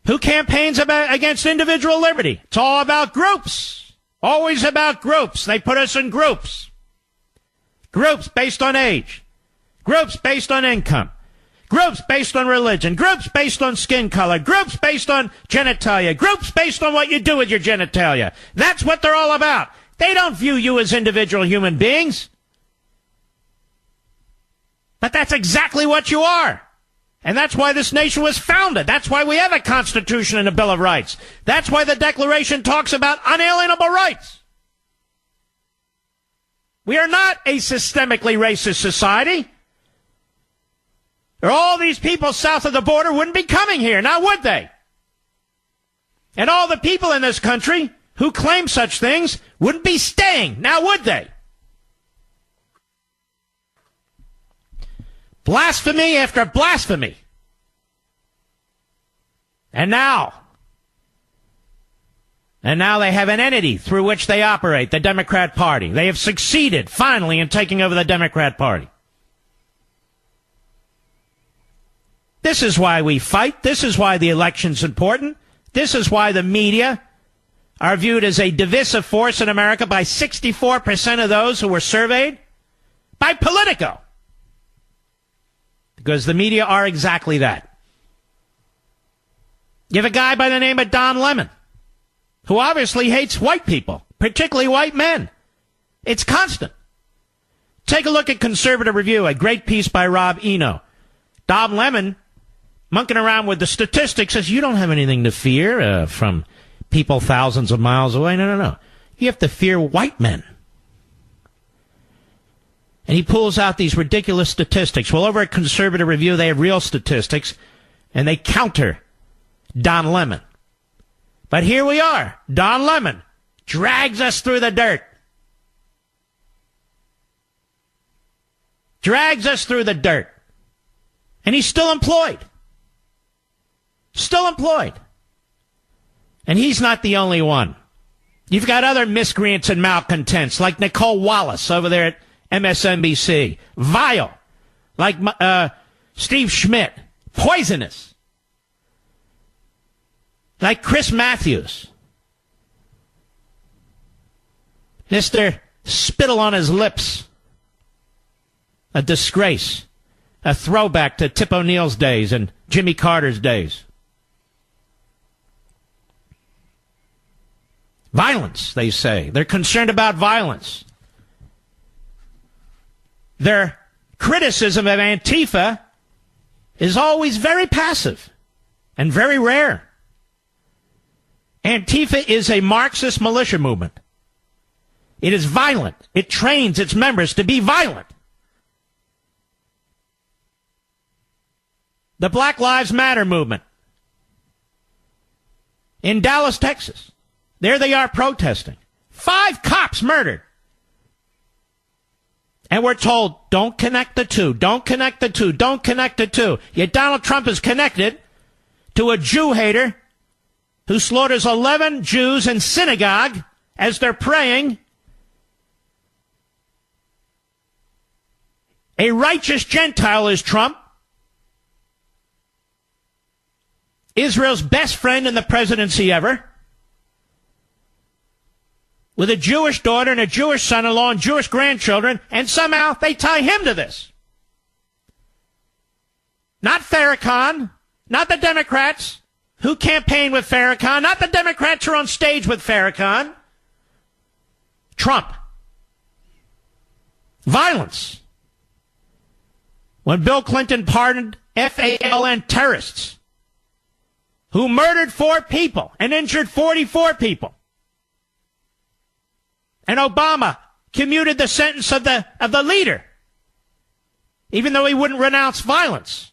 who campaigns against individual liberty. It's all about groups. Always about groups. They put us in groups. Groups based on age. Groups based on income. Groups based on religion. Groups based on skin color. Groups based on genitalia. Groups based on what you do with your genitalia. That's what they're all about. They don't view you as individual human beings. But that's exactly what you are. And that's why this nation was founded. That's why we have a Constitution and a Bill of Rights. That's why the Declaration talks about unalienable rights. We are not a systemically racist society. Or all these people south of the border wouldn't be coming here, now would they? And all the people in this country who claim such things wouldn't be staying, now would they? Blasphemy after blasphemy. And now they have an entity through which they operate, the Democrat Party. They have succeeded, finally, in taking over the Democrat Party. This is why we fight. This is why the election's important. This is why the media are viewed as a divisive force in America by 64% of those who were surveyed by Politico. Because the media are exactly that. You have a guy by the name of Don Lemon, who obviously hates white people, particularly white men. It's constant. Take a look at Conservative Review, a great piece by Rob Eno. Don Lemon, monkeying around with the statistics, says you don't have anything to fear from people thousands of miles away. No. You have to fear white men. And he pulls out these ridiculous statistics. Well, over at Conservative Review, they have real statistics, and they counter Don Lemon. But here we are. Don Lemon drags us through the dirt. Drags us through the dirt. And he's still employed. Still employed. And he's not the only one. You've got other miscreants and malcontents, like Nicole Wallace over there at MSNBC. Vile. Like Steve Schmidt. Poisonous. Like Chris Matthews. Mr. Spittle on his lips. A disgrace. A throwback to Tip O'Neill's days and Jimmy Carter's days. Violence, they say. They're concerned about violence. Their criticism of Antifa is always very passive and very rare. Antifa is a Marxist militia movement. It is violent. It trains its members to be violent. The Black Lives Matter movement in Dallas, Texas. There they are protesting. 5 cops murdered. And we're told, don't connect the two, don't connect the two, don't connect the two. Yet Donald Trump is connected to a Jew hater who slaughters 11 Jews in synagogue as they're praying. A righteous Gentile is Trump. Israel's best friend in the presidency ever. With a Jewish daughter and a Jewish son-in-law and Jewish grandchildren, and somehow they tie him to this. Not Farrakhan, not the Democrats who campaign with Farrakhan, not the Democrats who are on stage with Farrakhan. Trump. Violence. When Bill Clinton pardoned FALN terrorists who murdered 4 people and injured 44 people. And Obama commuted the sentence of the leader, even though he wouldn't renounce violence.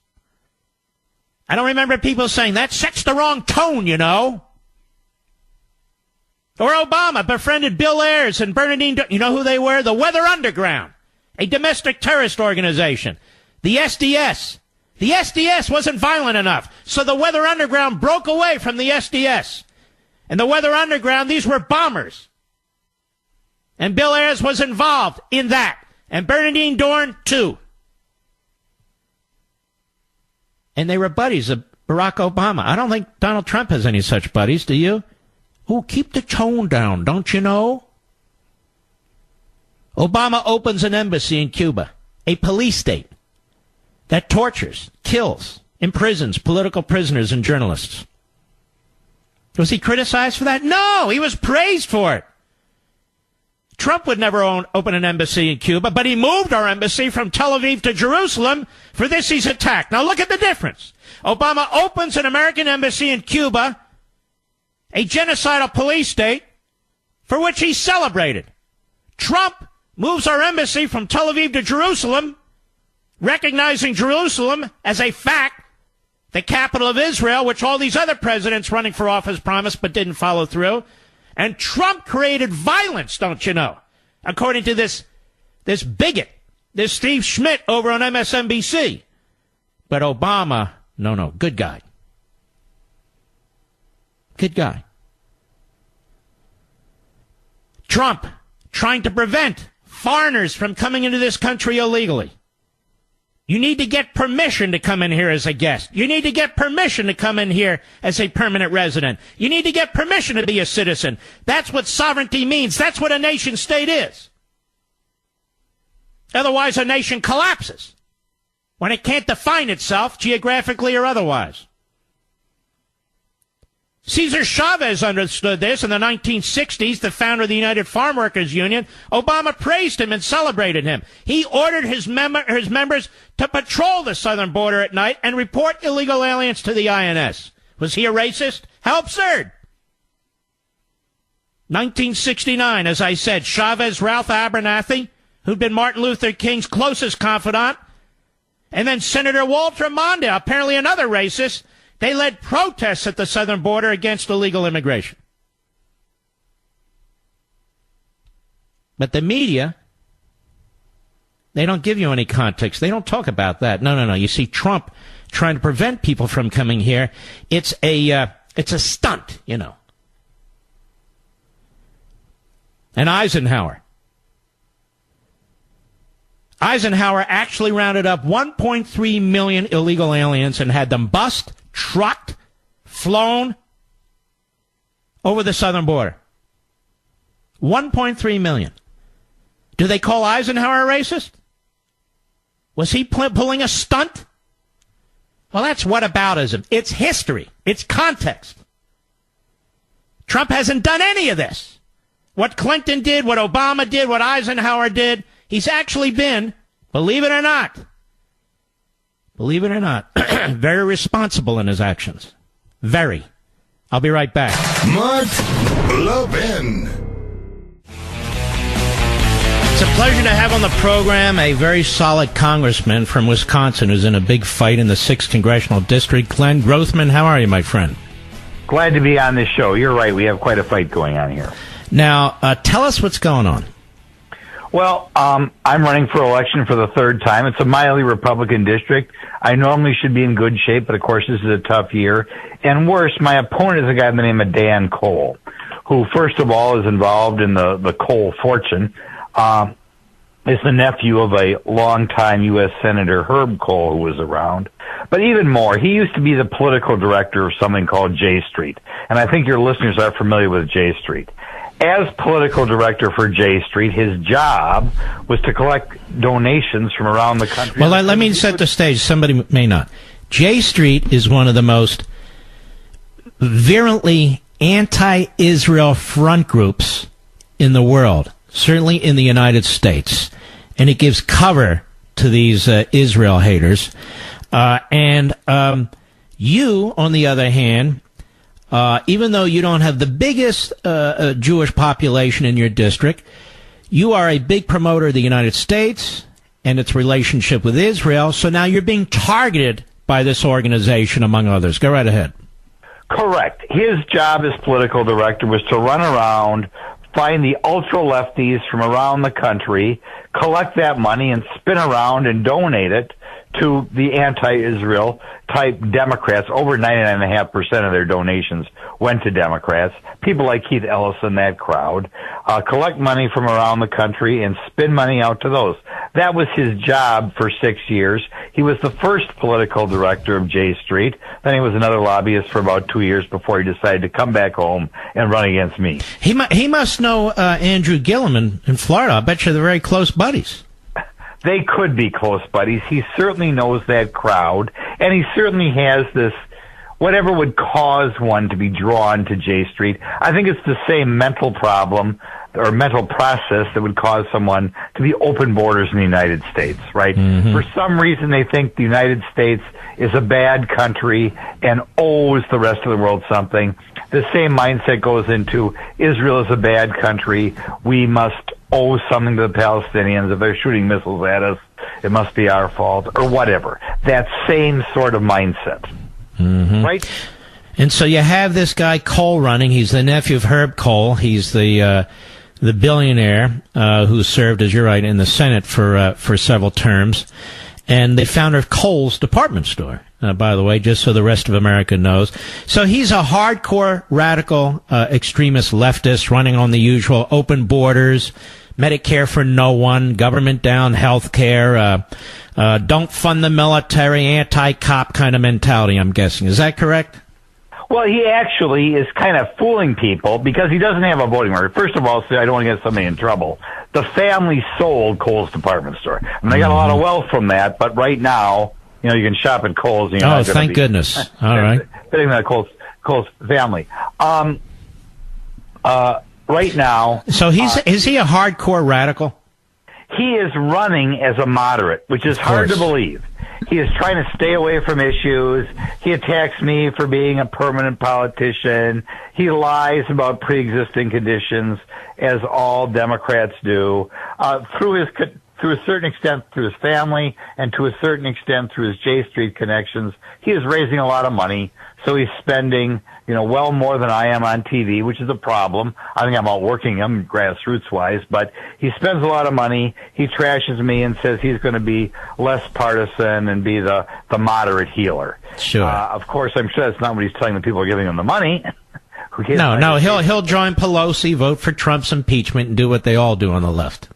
I don't remember people saying that sets the wrong tone, you know. Or Obama befriended Bill Ayers and Bernardine, you know who they were? The Weather Underground, a domestic terrorist organization. The SDS. The SDS wasn't violent enough, so the Weather Underground broke away from the SDS. And the Weather Underground, these were bombers. And Bill Ayers was involved in that. And Bernardine Dorn, too. And they were buddies of Barack Obama. I don't think Donald Trump has any such buddies, do you? Oh, keep the tone down, don't you know? Obama opens an embassy in Cuba, a police state that tortures, kills, imprisons political prisoners and journalists. Was he criticized for that? No, he was praised for it. Trump would never open an embassy in Cuba, but he moved our embassy from Tel Aviv to Jerusalem. For this, he's attacked. Now look at the difference. Obama opens an American embassy in Cuba, a genocidal police state, for which he's celebrated. Trump moves our embassy from Tel Aviv to Jerusalem, recognizing Jerusalem as a fact, the capital of Israel, which all these other presidents running for office promised but didn't follow through. And Trump created violence, don't you know? According to this bigot, this Steve Schmidt over on MSNBC. But Obama, no, good guy. Good guy. Trump trying to prevent foreigners from coming into this country illegally. You need to get permission to come in here as a guest. You need to get permission to come in here as a permanent resident. You need to get permission to be a citizen. That's what sovereignty means. That's what a nation state is. Otherwise, a nation collapses when it can't define itself geographically or otherwise. Cesar Chavez understood this in the 1960s, the founder of the United Farm Workers Union. Obama praised him and celebrated him. He ordered his members to patrol the southern border at night and report illegal aliens to the INS. Was he a racist? How absurd. 1969, as I said, Chavez, Ralph Abernathy, who'd been Martin Luther King's closest confidant, and then Senator Walter Mondale, apparently another racist. They led protests at the southern border against illegal immigration. But the media, they don't give you any context. They don't talk about that. No. You see Trump trying to prevent people from coming here. It's a stunt, you know. And Eisenhower actually rounded up 1.3 million illegal aliens and had them bussed, trucked, flown over the southern border. 1.3 million. Do they call Eisenhower a racist? Was he pulling a stunt? Well, that's whataboutism. It's history. It's context. Trump hasn't done any of this. What Clinton did, what Obama did, what Eisenhower did, he's actually been, believe it or not, very responsible in his actions. Very. I'll be right back. Mark Levin. It's a pleasure to have on the program a very solid congressman from Wisconsin who's in a big fight in the 6th Congressional District. Glenn Grothman, how are you, my friend? Glad to be on this show. You're right. We have quite a fight going on here. Now, tell us what's going on. Well, I'm running for election for the third time. It's a mildly Republican district. I normally should be in good shape, but of course this is a tough year. And worse, my opponent is a guy by the name of Dan Cole, who, first of all, is involved in the Cole fortune. Is the nephew of a longtime U.S. Senator Herb Cole, who was around. But even more, he used to be the political director of something called J Street. And I think your listeners are familiar with J Street. As political director for J Street, his job was to collect donations from around the country. Well, let me set the stage. Somebody may not. J Street is one of the most virulently anti-Israel front groups in the world, certainly in the United States. And it gives cover to these Israel haters. You, on the other hand, even though you don't have the biggest Jewish population in your district, you are a big promoter of the United States and its relationship with Israel. So now you're being targeted by this organization, among others. Go right ahead. Correct. His job as political director was to run around, find the ultra-lefties from around the country, collect that money and spin around and donate it to the anti-Israel type Democrats. Over 99.5% of their donations went to Democrats. People like Keith Ellison, that crowd, collect money from around the country and spin money out to those. That was his job for 6 years. He was the first political director of J Street. Then he was another lobbyist for about 2 years before he decided to come back home and run against me. He must know Andrew Gillum in Florida. I bet you they're very close buddies. They could be close buddies. He certainly knows that crowd, and he certainly has this, whatever would cause one to be drawn to J Street. I think it's the same mental problem or mental process that would cause someone to be open borders in the United States, right? Mm-hmm. For some reason, they think the United States is a bad country and owes the rest of the world something. The same mindset goes into Israel is a bad country. We must owe something to the Palestinians. If they're shooting missiles at us, it must be our fault, or whatever. That same sort of mindset. Mm-hmm. Right? And so you have this guy Cole running. He's the nephew of Herb Cole. He's the billionaire who served, as you're right, in the Senate for several terms. And the founder of Kohl's department store, by the way, just so the rest of America knows. So he's a hardcore, radical, extremist leftist running on the usual open borders, Medicare for no one, government down, health care, don't fund the military, anti-cop kind of mentality, I'm guessing. Is that correct? Well, he actually is kind of fooling people because he doesn't have a voting record. First of all, I don't want to get somebody in trouble. The family sold Kohl's department store. And they got a lot of wealth from that, but right now, you know, you can shop at Kohl's. And oh, thank goodness. All right. Fitting that Kohl's family. Right now. So is he a hardcore radical? He is running as a moderate, which is hard to believe. He is trying to stay away from issues. He attacks me for being a permanent politician. He lies about pre-existing conditions, as all Democrats do. Through a certain extent, through his family, and to a certain extent through his J Street connections, he is raising a lot of money. So he's spending, well more than I am on TV, which is a problem. I think I'm outworking him grassroots-wise, but he spends a lot of money. He trashes me and says he's going to be less partisan and be the moderate healer. Sure. Of course, I'm sure that's not what he's telling the people who are giving him the money. No, he'll join Pelosi, vote for Trump's impeachment, and do what they all do on the left.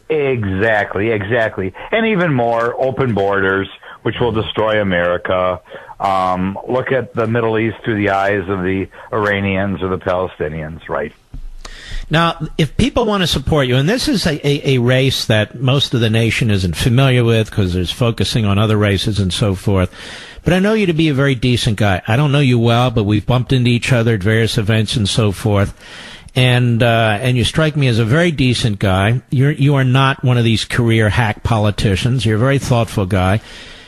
Exactly. And even more, open borders, which will destroy America. Look at the Middle East through the eyes of the Iranians or the Palestinians, right? Now, if people want to support you, and this is a race that most of the nation isn't familiar with because there's focusing on other races and so forth, but I know you to be a very decent guy. I don't know you well, but we've bumped into each other at various events and so forth. And you strike me as a very decent guy. You are not one of these career hack politicians. You're a very thoughtful guy.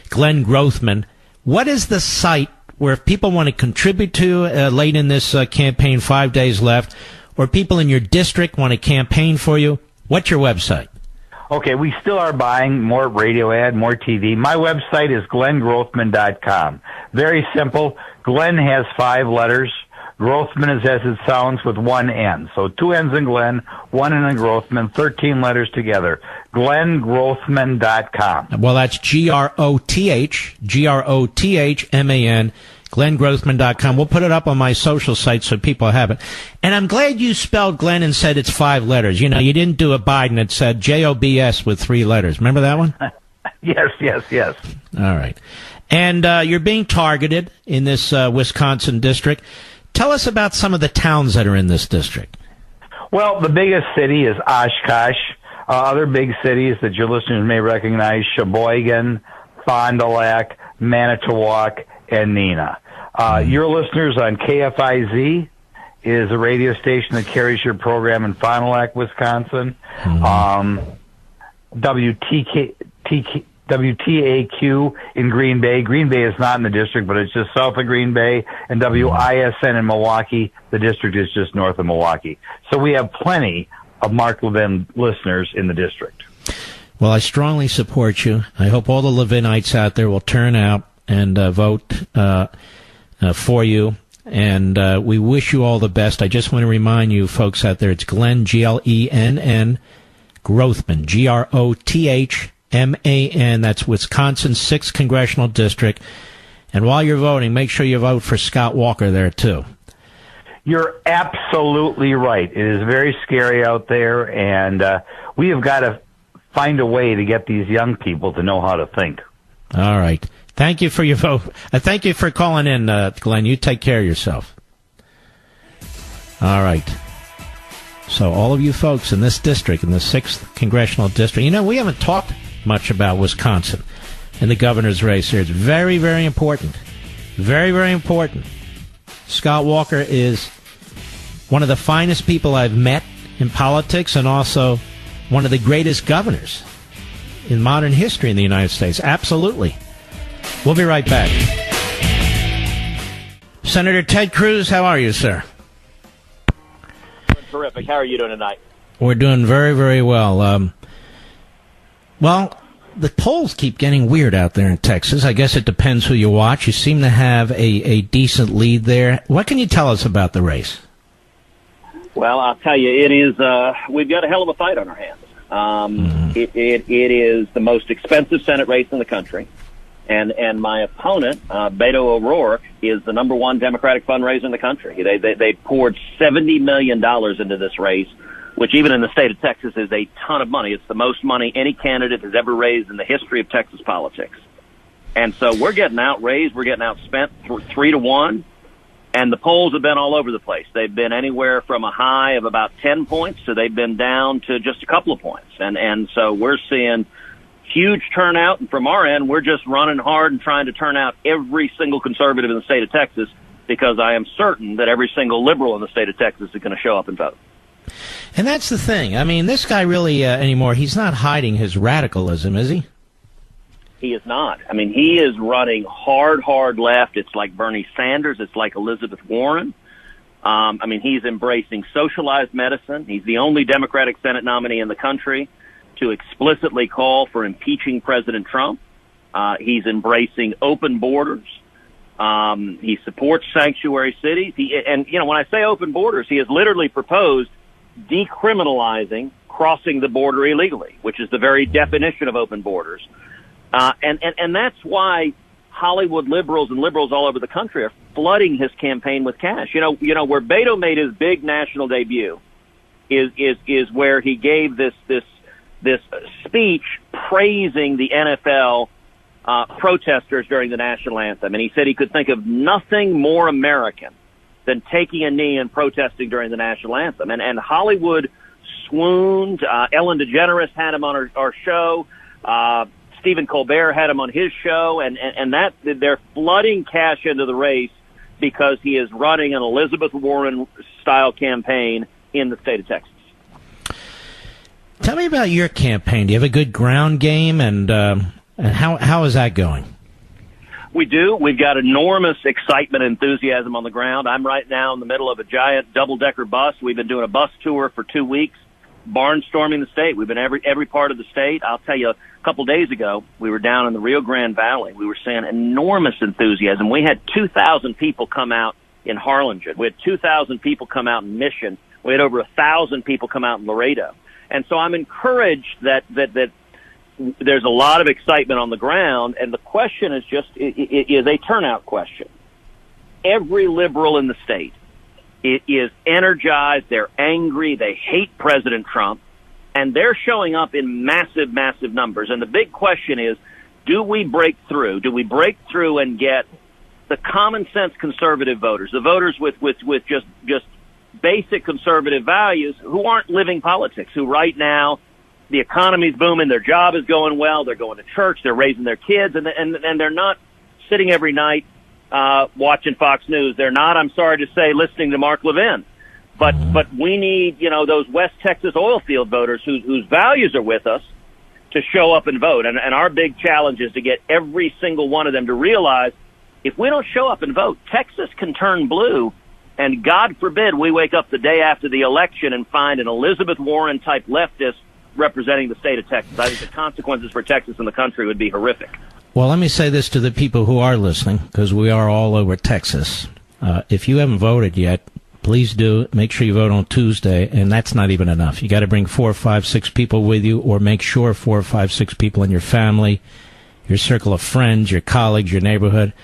Glenn Grothman, what is the site where if people want to contribute to late in this campaign, 5 days left, or people in your district want to campaign for you, what's your website? Okay, we still are buying more radio ad, more TV. My website is glenngrothman.com. Very simple. Glenn has 5 letters. Grothman is as it sounds with 1 N. So 2 N's in Glenn, 1 N in Grothman, 13 letters together. glenngrothman.com. Well, that's GROTHMAN, glenngrothman.com. We'll put it up on my social site so people have it. And I'm glad you spelled Glenn and said it's 5 letters. You know, you didn't do a Biden that said JOBS with 3 letters. Remember that one? Yes. All right. And you're being targeted in this Wisconsin district. Tell us about some of the towns that are in this district. Well, the biggest city is Oshkosh. Other big cities that your listeners may recognize, Sheboygan, Fond du Lac, Manitowoc, and Neenah. Your listeners on KFIZ is a radio station that carries your program in Fond du Lac, Wisconsin. WTAQ in Green Bay. Green Bay is not in the district, but it's just south of Green Bay. And WISN in Milwaukee. The district is just north of Milwaukee. So we have plenty of Mark Levin listeners in the district. Well, I strongly support you. I hope all the Levinites out there will turn out and vote for you. And we wish you all the best. I just want to remind you folks out there, it's Glenn, Glenn, Grothman, GROTHMAN. That's Wisconsin's 6th Congressional District. And while you're voting, make sure you vote for Scott Walker there, too. You're absolutely right. It is very scary out there, and we have got to find a way to get these young people to know how to think. All right. Thank you for your vote. Thank you for calling in, Glenn. You take care of yourself. All right. So all of you folks in this district, in the 6th Congressional District, you know, we haven't talked much about Wisconsin and the governor's race here. It's very, very important. Very, very important. Scott Walker is one of the finest people I've met in politics and also one of the greatest governors in modern history in the United States. Absolutely. We'll be right back. Senator Ted Cruz, how are you, sir? Terrific. How are you doing tonight? We're doing very, very well. Well, the polls keep getting weird out there in Texas. I guess it depends who you watch. You seem to have a decent lead there. What can you tell us about the race? Well, I'll tell you, it is. We've got a hell of a fight on our hands. It is the most expensive Senate race in the country. And my opponent, Beto O'Rourke, is the number 1 Democratic fundraiser in the country. They poured $70 million into this race, which even in the state of Texas is a ton of money. It's the most money any candidate has ever raised in the history of Texas politics. And so we're getting outraised. We're getting outspent 3-1. And the polls have been all over the place. They've been anywhere from a high of about 10 points to they've been down to just a couple of points. And so we're seeing huge turnout, and from our end, we're just running hard and trying to turn out every single conservative in the state of Texas, because I am certain that every single liberal in the state of Texas is going to show up and vote. And that's the thing. I mean, this guy really anymore, he's not hiding his radicalism, is he? He is not. I mean, he is running hard left. It's like Bernie Sanders. It's like Elizabeth Warren. I mean, he's embracing socialized medicine. He's the only Democratic Senate nominee in the country to explicitly call for impeaching President Trump. He's embracing open borders. He supports sanctuary cities. And when I say open borders, he has literally proposed decriminalizing crossing the border illegally, which is the very definition of open borders. And that's why Hollywood liberals and liberals all over the country are flooding his campaign with cash. You know, where Beto made his big national debut is where he gave this speech praising the NFL protesters during the national anthem. And he said he could think of nothing more American than taking a knee and protesting during the national anthem. And Hollywood swooned. Ellen DeGeneres had him on our show. Stephen Colbert had him on his show, and that they're flooding cash into the race because he is running an Elizabeth Warren-style campaign in the state of Texas. Tell me about your campaign. Do you have a good ground game, and how is that going? We do. We've got enormous excitement and enthusiasm on the ground. I'm right now in the middle of a giant double-decker bus. We've been doing a bus tour for 2 weeks, barnstorming the state. We've been every part of the state. I'll tell you, a couple days ago, we were down in the Rio Grande Valley. We were seeing enormous enthusiasm. We had 2,000 people come out in Harlingen. We had 2,000 people come out in Mission. We had over 1,000 people come out in Laredo. And so I'm encouraged that there's a lot of excitement on the ground, and the question is is a turnout question. Every liberal in the state is energized, they're angry, they hate President Trump, and they're showing up in massive, massive numbers. And the big question is, do we break through? Do we break through and get the common sense conservative voters, the voters with just basic conservative values who aren't living politics, who right now the economy's booming, their job is going well, they're going to church, they're raising their kids, and they're not sitting every night watching Fox News. They're not, I'm sorry to say, listening to Mark Levin. But we need, those West Texas oil field voters whose values are with us to show up and vote. And our big challenge is to get every single one of them to realize if we don't show up and vote, Texas can turn blue. And God forbid we wake up the day after the election and find an Elizabeth Warren-type leftist representing the state of Texas. I think the consequences for Texas and the country would be horrific. Well, let me say this to the people who are listening, because we are all over Texas. If you haven't voted yet, please do. Make sure you vote on Tuesday, and that's not even enough. You got to bring 4, 5, 6 people with you, or make sure 4, 5, 6 people in your family, your circle of friends, your colleagues, your neighborhood,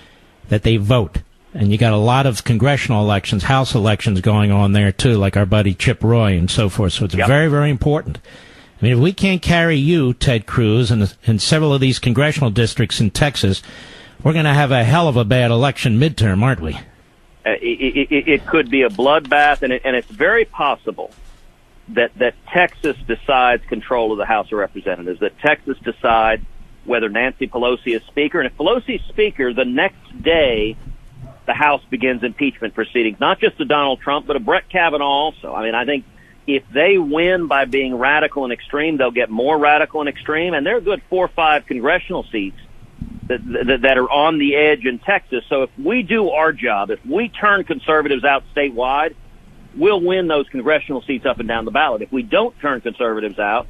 that they vote. And you got a lot of congressional elections, House elections going on there, too, like our buddy Chip Roy and so forth. So it's very, very important. I mean, if we can't carry you, Ted Cruz, in several of these congressional districts in Texas, we're going to have a hell of a bad election midterm, aren't we? It could be a bloodbath, and it's very possible that Texas decides control of the House of Representatives, that Texas decides whether Nancy Pelosi is Speaker. And if Pelosi is Speaker, the next day the House begins impeachment proceedings, not just of Donald Trump, but of Brett Kavanaugh also. I mean, I think if they win by being radical and extreme, they'll get more radical and extreme, and there are good 4 or 5 congressional seats that are on the edge in Texas. So if we do our job, if we turn conservatives out statewide, we'll win those congressional seats up and down the ballot. If we don't turn conservatives out,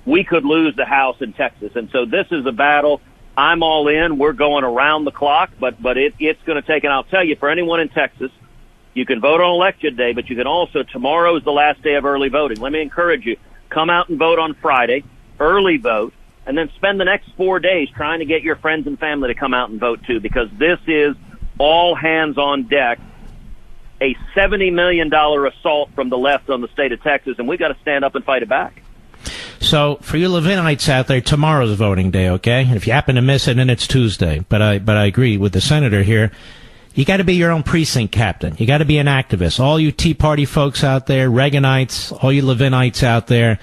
we could lose the House in Texas. And so this is a battle. I'm all in. We're going around the clock, but it's going to take, and I'll tell you, for anyone in Texas, you can vote on Election Day, but you can also, tomorrow is the last day of early voting. Let me encourage you, come out and vote on Friday, early vote, and then spend the next 4 days trying to get your friends and family to come out and vote too, because this is all hands on deck, a $70 million assault from the left on the state of Texas, and we've got to stand up and fight it back. So, for you Levinites out there, tomorrow's voting day, okay? And if you happen to miss it, then it's Tuesday. But I agree with the senator here. You got to be your own precinct captain. You got to be an activist. All you Tea Party folks out there, Reaganites, all you Levinites out there,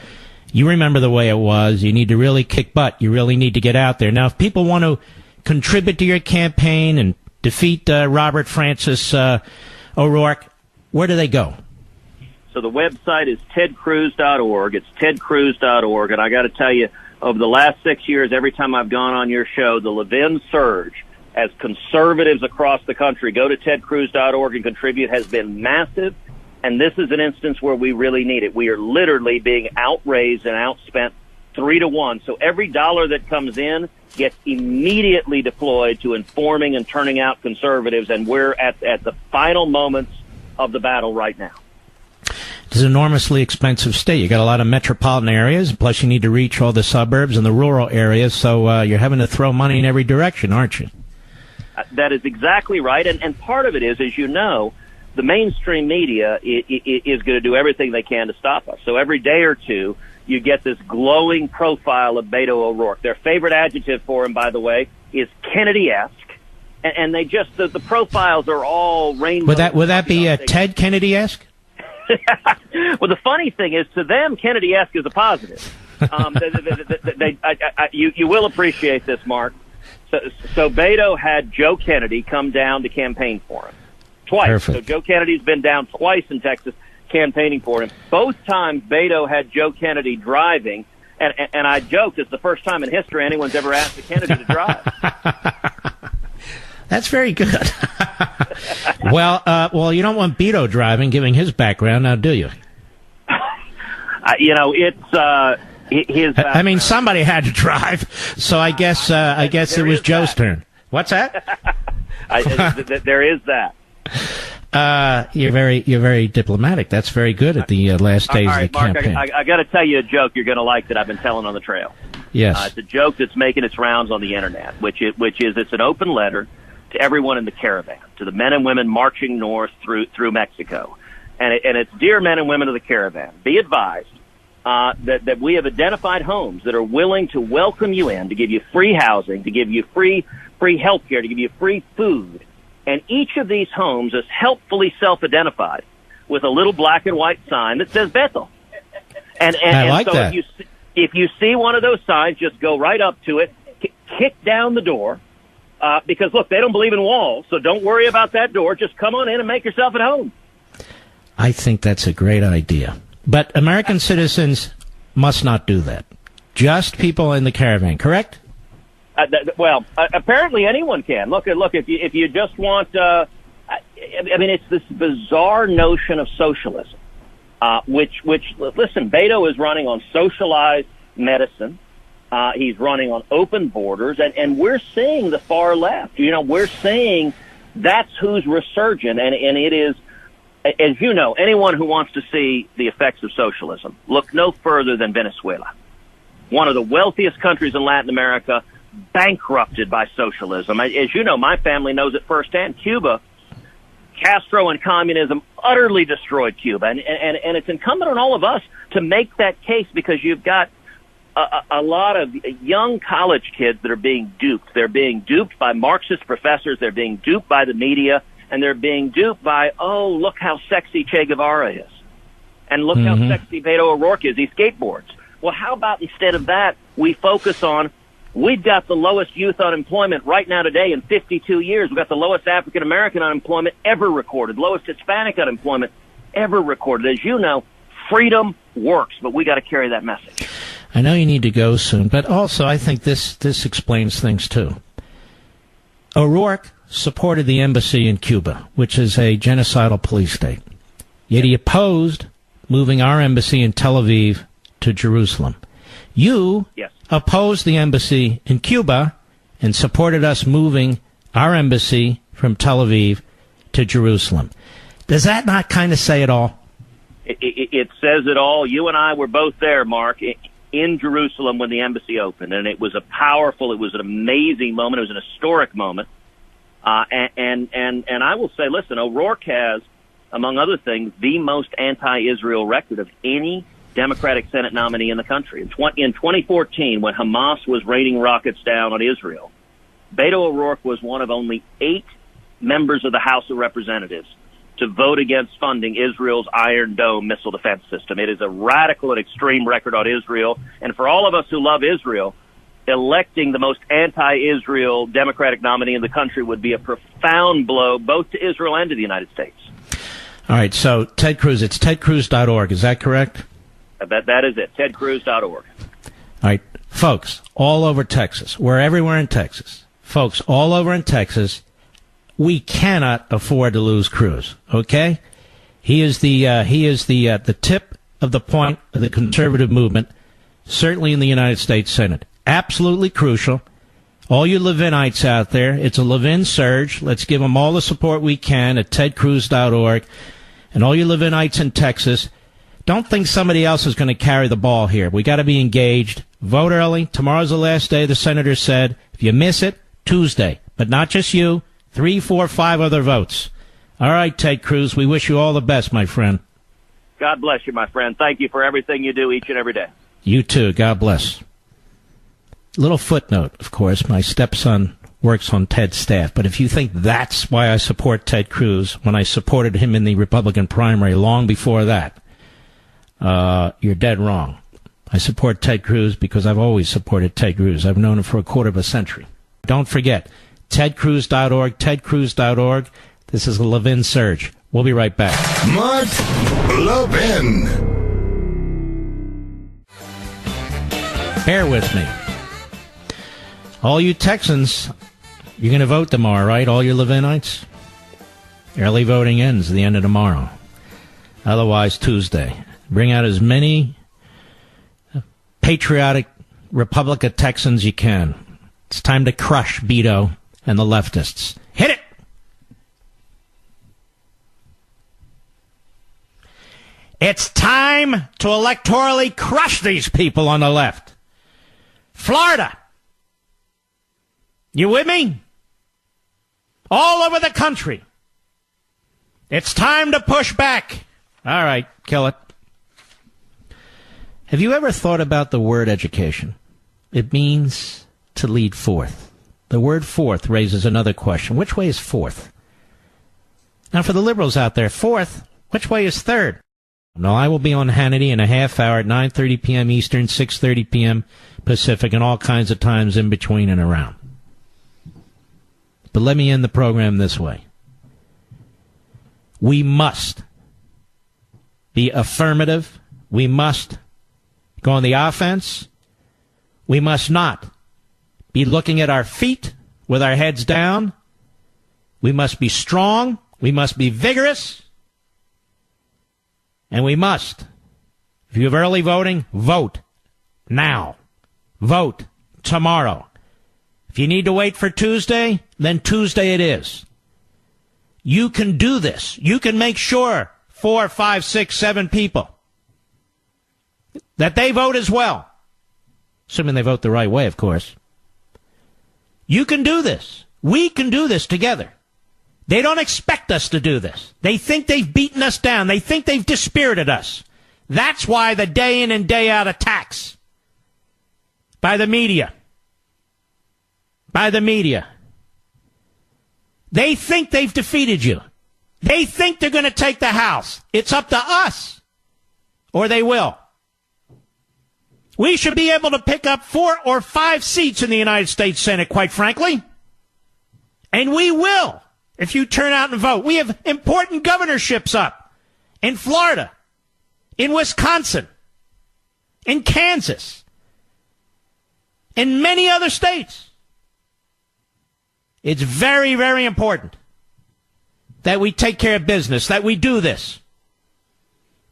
you remember the way it was. You need to really kick butt. You really need to get out there. Now, if people want to contribute to your campaign and defeat Robert Francis O'Rourke, where do they go? So the website is tedcruz.org. It's tedcruz.org. And I got to tell you, over the last 6 years, every time I've gone on your show, the Levin surge as conservatives across the country go to tedcruz.org and contribute has been massive. And this is an instance where we really need it. We are literally being outraised and outspent 3-1. So every dollar that comes in gets immediately deployed to informing and turning out conservatives. And we're at the final moments of the battle right now. It's an enormously expensive state. You got a lot of metropolitan areas, plus you need to reach all the suburbs and the rural areas, so you're having to throw money in every direction, aren't you? That is exactly right, and part of it is, as you know, the mainstream media is going to do everything they can to stop us. So every day or two, you get this glowing profile of Beto O'Rourke. Their favorite adjective for him, by the way, is Kennedy-esque, and they just, the profiles are all rainbow. Would that be Ted Kennedy-esque? Well, the funny thing is, to them, Kennedy-esque is a positive. You will appreciate this, Mark. So Beto had Joe Kennedy come down to campaign for him twice. Perfect. So Joe Kennedy's been down twice in Texas campaigning for him. Both times Beto had Joe Kennedy driving, and I joked it's the first time in history anyone's ever asked a Kennedy to drive. That's very good. Well, you don't want Beto driving, given his background, now, do you? It's his. I mean, somebody had to drive, so I guess it was Joe's turn. What's that? There is that. You're very diplomatic. That's very good at the last days of the campaign. Mark, I got to tell you a joke you're going to like that I've been telling on the trail. Yes, it's a joke that's making its rounds on the internet, which is it's an open letter to everyone in the caravan, to the men and women marching north through Mexico, and it's dear men and women of the caravan, be advised that we have identified homes that are willing to welcome you in, to give you free housing, to give you free health care, to give you free food. And each of these homes is helpfully self-identified with a little black and white sign that says Bethel. And I like so that. If you see one of those signs, just go right up to it, kick down the door, because, look, they don't believe in walls, so don't worry about that door. Just come on in and make yourself at home. I think that's a great idea. But American citizens must not do that. Just people in the caravan, correct? Apparently anyone can. Look. If you just want, it's this bizarre notion of socialism, which listen, Beto is running on socialized medicine. He's running on open borders, and we're seeing the far left. We're seeing that's who's resurgent, and it is. As you know, anyone who wants to see the effects of socialism, look no further than Venezuela, one of the wealthiest countries in Latin America, bankrupted by socialism. As you know, my family knows it firsthand. Cuba, Castro and communism utterly destroyed Cuba, and it's incumbent on all of us to make that case, because you've got a lot of young college kids that are being duped. They're being duped by Marxist professors. They're being duped by the media. And they're being duped by, look how sexy Che Guevara is. And look how sexy Beto O'Rourke is. He skateboards. Well, how about instead of that, we focus on, we've got the lowest youth unemployment right now today in 52 years. We've got the lowest African-American unemployment ever recorded, lowest Hispanic unemployment ever recorded. As you know, freedom works, but we got to carry that message. I know you need to go soon, but also I think this explains things too. O'Rourke supported the embassy in Cuba, which is a genocidal police state. Yet he opposed moving our embassy in Tel Aviv to Jerusalem. You opposed the embassy in Cuba and supported us moving our embassy from Tel Aviv to Jerusalem. Does that not kind of say it all? It says it all. You and I were both there, Mark, in Jerusalem when the embassy opened, and it was an amazing moment. It was an historic moment. And I will say, listen, O'Rourke has, among other things, the most anti-Israel record of any Democratic Senate nominee in the country. In 2014, when Hamas was raining rockets down on Israel, Beto O'Rourke was one of only 8 members of the House of Representatives to vote against funding Israel's Iron Dome missile defense system. It is a radical and extreme record on Israel. And for all of us who love Israel, electing the most anti-Israel Democratic nominee in the country would be a profound blow both to Israel and to the United States. All right, so Ted Cruz, it's tedcruz.org, is that correct? That is it, tedcruz.org. All right, folks, all over Texas, we're everywhere in Texas. Folks, all over in Texas, we cannot afford to lose Cruz, okay? He is the tip of the point of the conservative movement, certainly in the United States Senate. Absolutely crucial. All you Levinites out there, it's a Levin surge. Let's give them all the support we can at tedcruz.org. And all you Levinites in Texas, don't think somebody else is going to carry the ball here. We got to be engaged. Vote early. Tomorrow's the last day, the senator said. If you miss it, Tuesday. But not just you. 3, 4, 5 other votes. All right, Ted Cruz, we wish you all the best, my friend. God bless you, my friend. Thank you for everything you do each and every day. You too. God bless. Little footnote, of course, my stepson works on Ted's staff, but if you think that's why I support Ted Cruz, when I supported him in the Republican primary long before that, you're dead wrong. I support Ted Cruz because I've always supported Ted Cruz. I've known him for a quarter of a century. Don't forget, tedcruz.org, tedcruz.org. This is the Levin Surge. We'll be right back. Mark Levin. Bear with me. All you Texans, you're going to vote tomorrow, right? All you Levinites? Early voting ends at the end of tomorrow. Otherwise, Tuesday. Bring out as many patriotic Republican Texans you can. It's time to crush Beto and the leftists. Hit it! It's time to electorally crush these people on the left. Florida. You with me? All over the country. It's time to push back. All right, kill it. Have you ever thought about the word education? It means to lead forth. The word fourth raises another question. Which way is fourth? Now, for the liberals out there, fourth, which way is third? Now, I will be on Hannity in a half hour at 9:30 p.m. Eastern, 6:30 p.m. Pacific, and all kinds of times in between and around. But let me end the program this way. We must be affirmative. We must go on the offense. We must not be looking at our feet with our heads down. We must be strong. We must be vigorous. And we must, if you have early voting, vote now. Vote tomorrow. If you need to wait for Tuesday, then Tuesday it is. You can do this. You can make sure 4, 5, 6, 7 people that they vote as well. Assuming they vote the right way, of course. You can do this. We can do this together. They don't expect us to do this. They think they've beaten us down. They think they've dispirited us. That's why the day in and day out attacks by the media. By the media. They think they've defeated you. They think they're going to take the House. It's up to us, or they will. We should be able to pick up 4 or 5 seats in the United States Senate, quite frankly. And we will, if you turn out and vote. We have important governorships up in Florida, in Wisconsin, in Kansas, in many other states. It's very, very important that we take care of business, that we do this.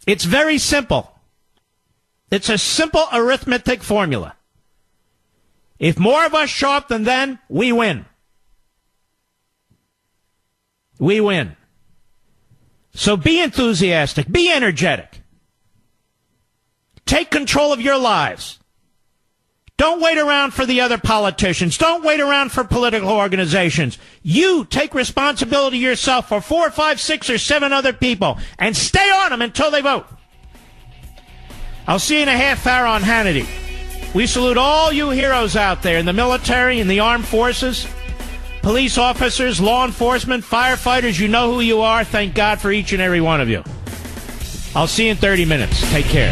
It's very simple. It's a simple arithmetic formula. If more of us show up than then, we win. We win. So be enthusiastic. Be energetic. Take control of your lives. Don't wait around for the other politicians. Don't wait around for political organizations. You take responsibility yourself for 4, 5, 6, or 7 other people and stay on them until they vote. I'll see you in a half hour on Hannity. We salute all you heroes out there in the military, in the armed forces, police officers, law enforcement, firefighters. You know who you are. Thank God for each and every one of you. I'll see you in 30 minutes. Take care.